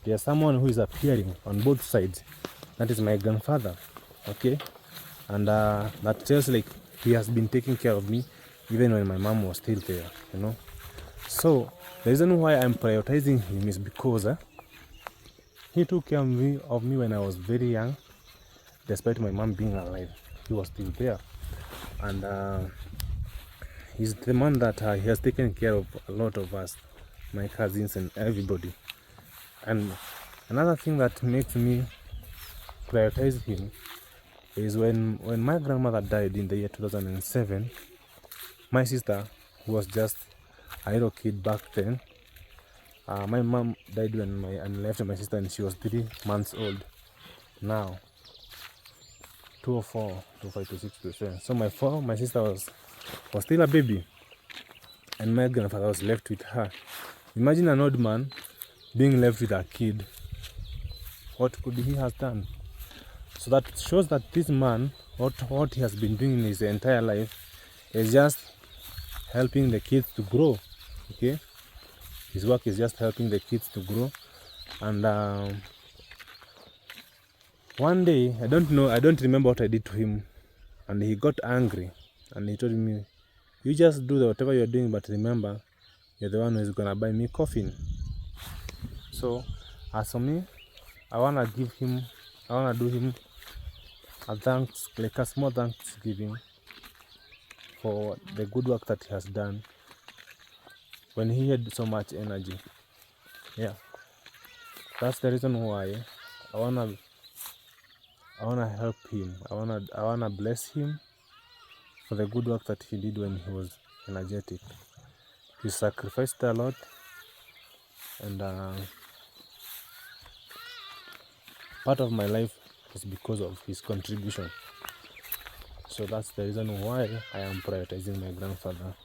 there's someone who is appearing on both sides. That is my grandfather, okay? And that tells like he has been taking care of me even when my mom was still there, So the reason why I'm prioritizing him is because he took care of me when I was very young. Despite my mom being alive, he was still there. And he's the man that he has taken care of a lot of us, my cousins and everybody. And another thing that makes me prioritize him is when my grandmother died in the year 2007, my sister, who was just a little kid back then, my mom died and left my sister, and she was 3 months old. Now, 204, 205, 26, 27. So my sister was still a baby, and my grandfather was left with her. Imagine an old man being left with a kid. What could he have done? So that shows that this man, what he has been doing in his entire life, is just helping the kids to grow. Okay, his work is just helping the kids to grow. And one day, I don't remember what I did to him, and he got angry, and he told me, "You just do whatever you're doing, but remember, you're the one who's gonna buy me coffin." So, as for me, I wanna do him a thanks, like a small thanksgiving for the good work that he has done when he had so much energy. Yeah, that's the reason why I wanna help him. I wanna bless him for the good work that he did when he was energetic. He sacrificed a lot, and part of my life is because of his contribution. So that's the reason why I am prioritizing my grandfather.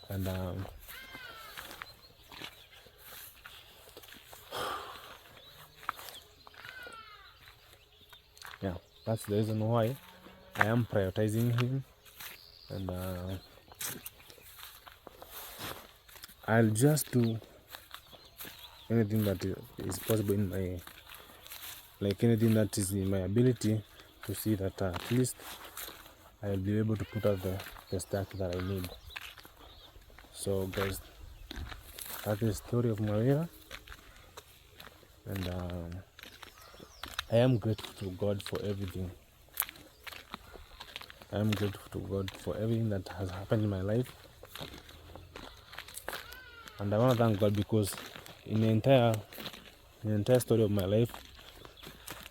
And yeah, that's the reason why I am prioritizing him. And I'll just do anything that is possible in my, anything that is in my ability, to see that at least I'll be able to put out the stack that I need. So guys, that's the story of Mawira, and I am grateful to God for everything. I am grateful to God for everything that has happened in my life. And I want to thank God because in the entire story of my life,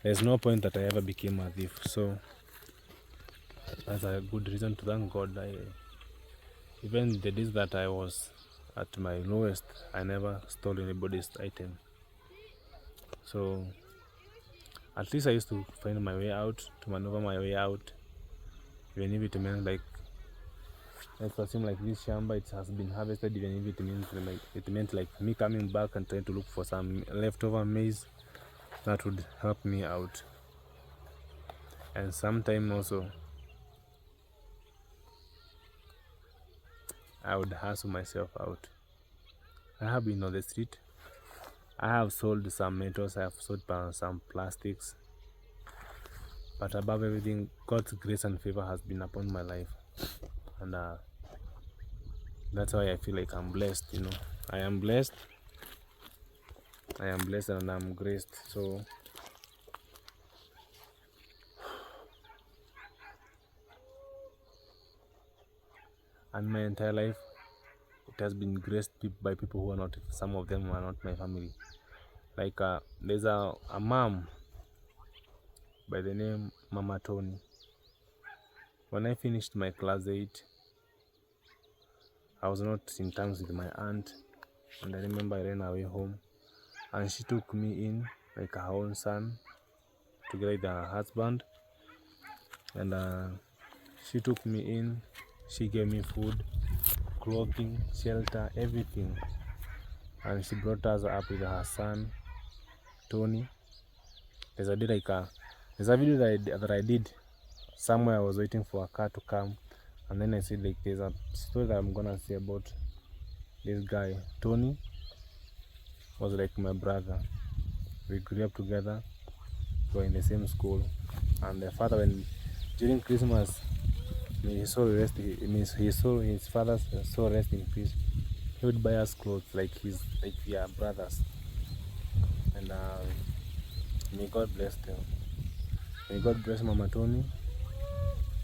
there's no point that I ever became a thief. So that's a good reason to thank God. Even the days that I was at my lowest, I never stole anybody's item. So at least I used to find my way out, to maneuver my way out. Even if it meant like, let's assume like this shamba, it has been harvested, even if it meant like me coming back and trying to look for some leftover maize, that would help me out. And sometimes also I would hustle myself out. I have been on the street. I have sold some metals, I have sold some plastics. But above everything, God's grace and favor has been upon my life. And that's why I feel like I'm blessed, you know. I am blessed and I'm graced. So and my entire life, it has been graced by people who are not, some of them are not my family. Like there's a mom by the name Mama Tony. When I finished my class 8, I was not in terms with my aunt, and I remember I ran away home, and she took me in like her own son, together with her husband, and she took me in. She gave me food, clothing, shelter, everything, and she brought us up with her son, Tony. There's a video that I did somewhere. I was waiting for a car to come, and then I said like there's a story that I'm gonna say about this guy. Tony was like my brother. We grew up together. We were in the same school, and the father, when during Christmas, may his soul rest. His father's soul rest in peace. He would buy us clothes like we are brothers, and may God bless them. May God bless Mama Tony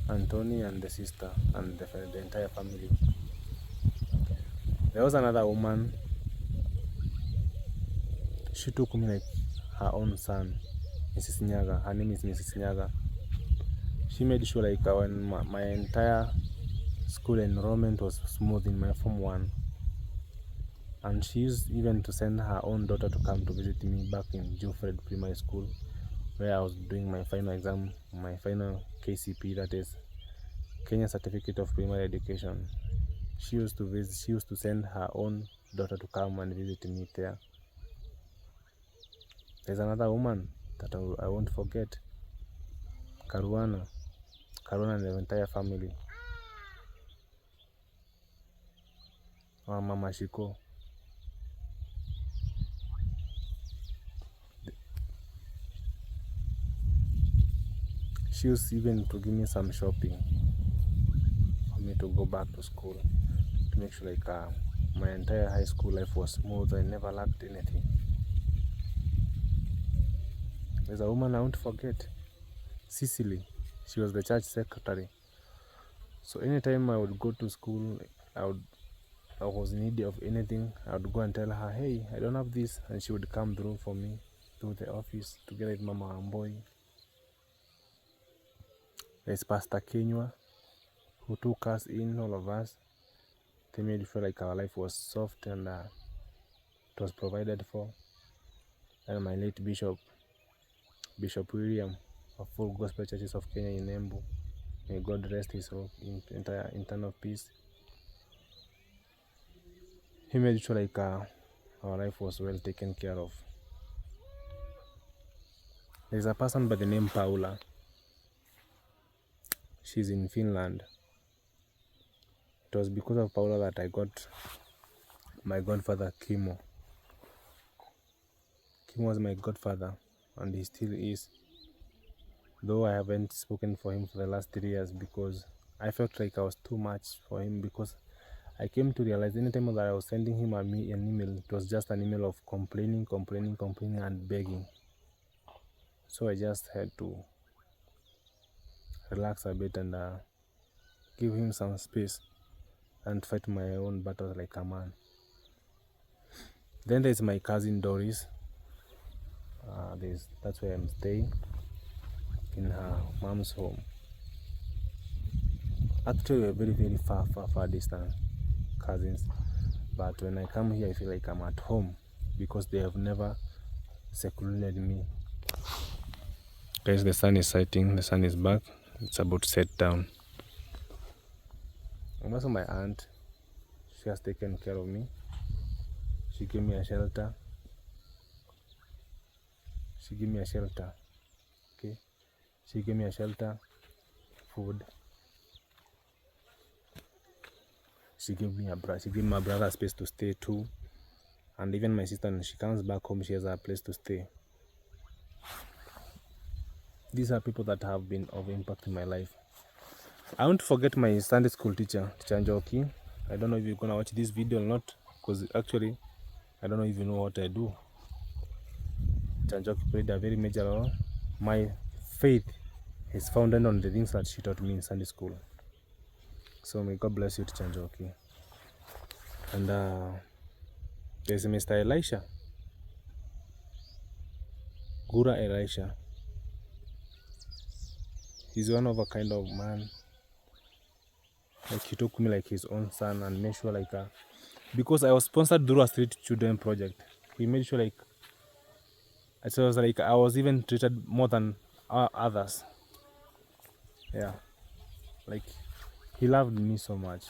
and Tony and the sister and the entire family. There was another woman. She took me like her own son, Mrs. Nyaga. Her name is Mrs. Nyaga. She made sure like when my entire school enrollment was smooth in my Form 1. And she used even to send her own daughter to come to visit me back in Jufred Primary School, where I was doing my final exam, my final KCP, that is Kenya Certificate of Primary Education. She used to send her own daughter to come and visit me there. There's another woman that I won't forget, Caruana and the entire family. Mama Shiko. She used even to give me some shopping for me to go back to school, to make sure like my entire high school life was smooth. I never lacked anything. There's a woman I won't forget, Cicely. She was the church secretary. So anytime I would go to school, I was in need of anything, I would go and tell her, hey, I don't have this, and she would come through for me to the office together with Mama Amboy. There's Pastor Kenywa, who took us in, all of us. They made it feel like our life was soft and it was provided for. And my late Bishop William of Full Gospel Churches of Kenya in Embu. May God rest his soul in eternal peace. He made sure like our life was well taken care of. There's a person by the name Paula. She's in Finland. It was because of Paula that I got my godfather Kimo. Kimo was my godfather, and he still is. Though I haven't spoken for him for the last 3 years because I felt like I was too much for him, because I came to realize anytime that I was sending him an email, it was just an email of complaining and begging. So I just had to relax a bit and give him some space and fight my own battles like a man. Then there's my cousin Doris. That's where I'm staying, in her mom's home. Actually, we're very far distant cousins, but when I come here I feel like I'm at home because they have never secluded me. Guys, the sun is setting, the sun is back, it's about to set down. And also my aunt, she has taken care of me. She gave me a shelter. Okay, she gave me a shelter, food. She gave my brother a space to stay too. And even my sister, when she comes back home, she has a place to stay. These are people that have been of impact in my life. I won't forget my Sunday school teacher Njoki. I don't know if you're gonna watch this video or not, because actually I don't know if you know what I do. Njoki played a very major role. My faith is founded on the things that she taught me in Sunday school. So may God bless you, Njoki. And there's Mr. Elisha, Gura Elisha. He's one of a kind of man. Like, he took me like his own son and made sure like because I was sponsored through a street children project. He made sure like I was even treated more than others. Yeah, like he loved me so much.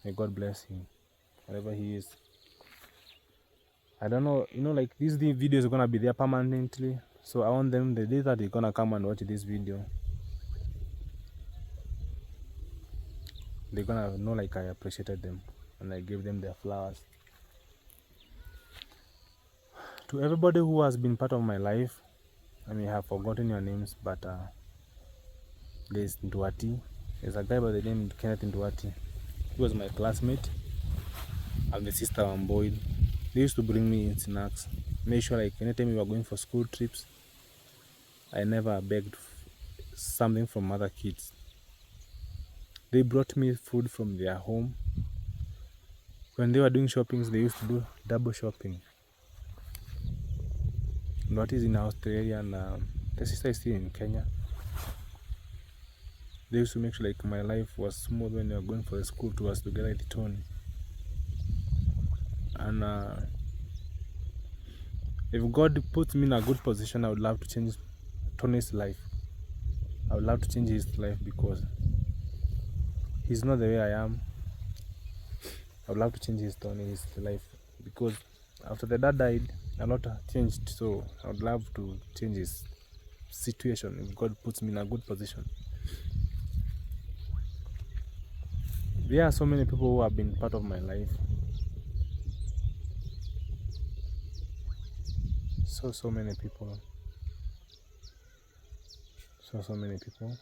May God bless him, wherever he is. I don't know, like these videos are gonna be there permanently. So I want them, the day that they're gonna come and watch this video, they're gonna know like I appreciated them and I gave them their flowers. To everybody who has been part of my life, I may have forgotten your names, but there's Nduati. There's a guy by the name Kenneth Nduati. He was my classmate. And the sister Boyd. They used to bring me in snacks. Make sure like anytime we were going for school trips, I never begged something from other kids. They brought me food from their home. When they were doing shoppings, they used to do double shopping. Nduati is in Australia and the sister is still in Kenya. They used to make sure like my life was smooth when they were going for the school tours together with Tony. And if God puts me in a good position, I would love to change Tony's life. I would love to change his life because he's not the way I am. I would love to change his life because after the dad died, a lot changed. So I would love to change his situation if God puts me in a good position. There are so many people who have been part of my life. So many people. So many people.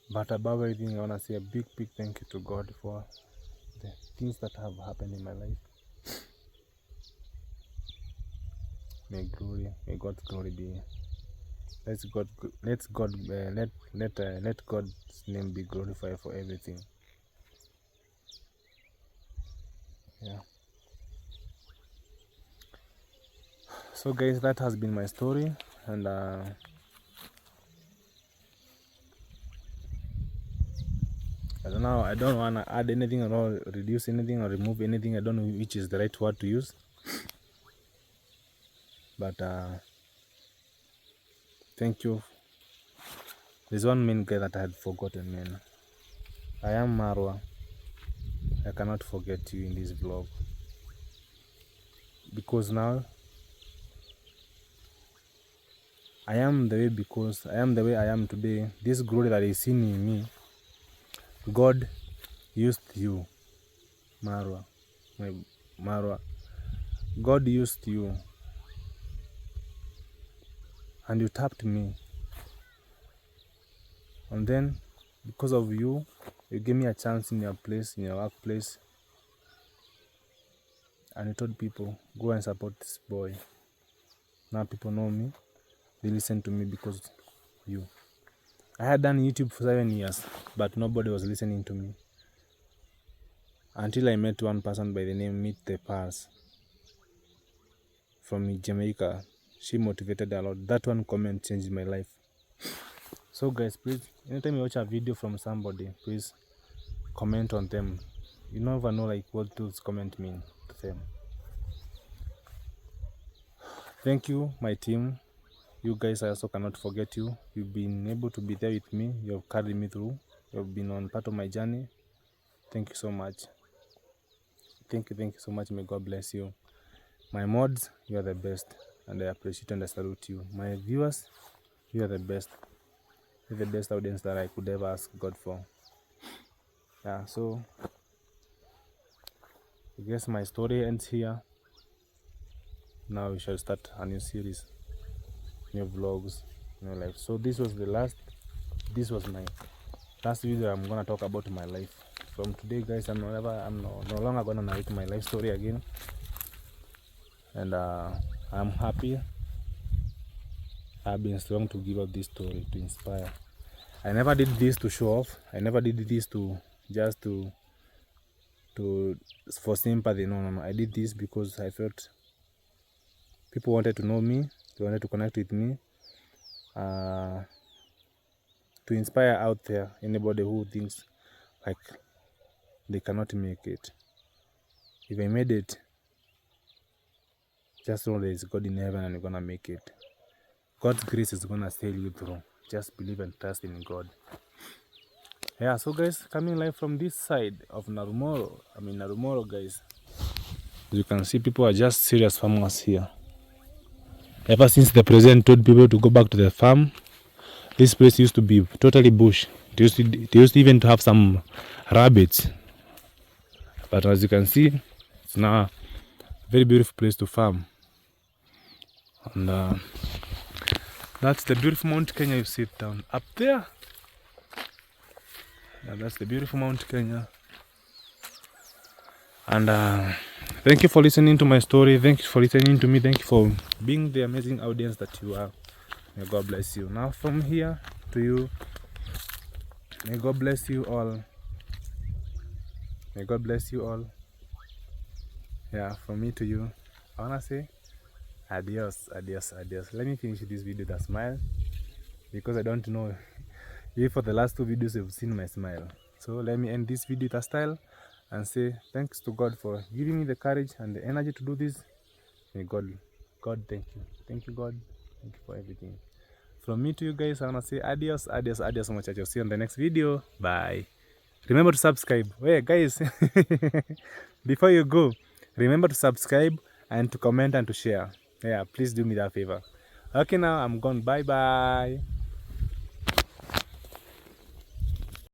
But above everything, I want to say a big thank you to God for the things that have happened in my life. May God's glory be. Let God's name be glorified for everything. Yeah. So guys, that has been my story, and I don't want to add anything or reduce anything or remove anything. I don't know which is the right word to use, but thank you. There's one main guy that I had forgotten, man. I am Marwa. I cannot forget you in this vlog, because now I am the way I am today. This glory that is seen in me, God used you, Marwa. God used you, and you tapped me, and then because of you, You gave me a chance in your place, in your workplace, and you told people, go and support this boy. Now people know me. They listen to me because you. I had done YouTube for 7 years, but nobody was listening to me. Until I met one person by the name Meet the Pars from Jamaica. She motivated a lot. That one comment changed my life. So guys, please, anytime you watch a video from somebody, please comment on them. You never know like what those comment mean to them. Thank you, my team. You guys, I also cannot forget you. You've been able to be there with me. You have carried me through. You have been on part of my journey. Thank you so much. Thank you so much. May God bless you. My mods, you are the best, and I appreciate and I salute you. My viewers, you are the best. You're the best audience that I could ever ask God for. Yeah, so I guess my story ends here. Now we shall start a new series, new vlogs, new life. So this was my last video. I'm gonna talk about my life. From today, guys, I'm no longer gonna narrate my life story again. And I'm happy. I've been strong to give up this story to inspire. I never did this to show off. I never did this to just to for sympathy. No. I did this because I felt people wanted to know me. They wanted to connect with me. To inspire out there anybody who thinks like they cannot make it. If I made it, just know there is God in heaven and you're gonna make it. God's grace is gonna sail you through. Just believe and trust in God. Yeah, so guys, coming live from this side of Narumoro, guys. As you can see, people are just serious farmers here. Ever since the president told people to go back to the farm, this place used to be totally bush. They used even to have some rabbits. But as you can see, it's now a very beautiful place to farm. And that's the beautiful Mount Kenya you see down up there. Yeah, that's the beautiful Mount Kenya. And thank you for listening to my story. Thank you for listening to me. Thank you for being the amazing audience that you are. May God bless you. Now from here to you, may God bless you all. May God bless you all. Yeah, from me to you, I wanna say adios. Let me finish this video with a smile, because I don't know if for the last 2 videos you've seen my smile. So let me end this video with a style and say thanks to God for giving me the courage and the energy to do this. May God thank you. Thank you, God. Thank you for everything. From me to you guys, I wanna say adios muchachos. See you on the next video. Bye. Remember to subscribe. Wait, guys. Before you go, remember to subscribe and to comment and to share. Yeah, please do me that favor. Okay, now I'm gone. Bye.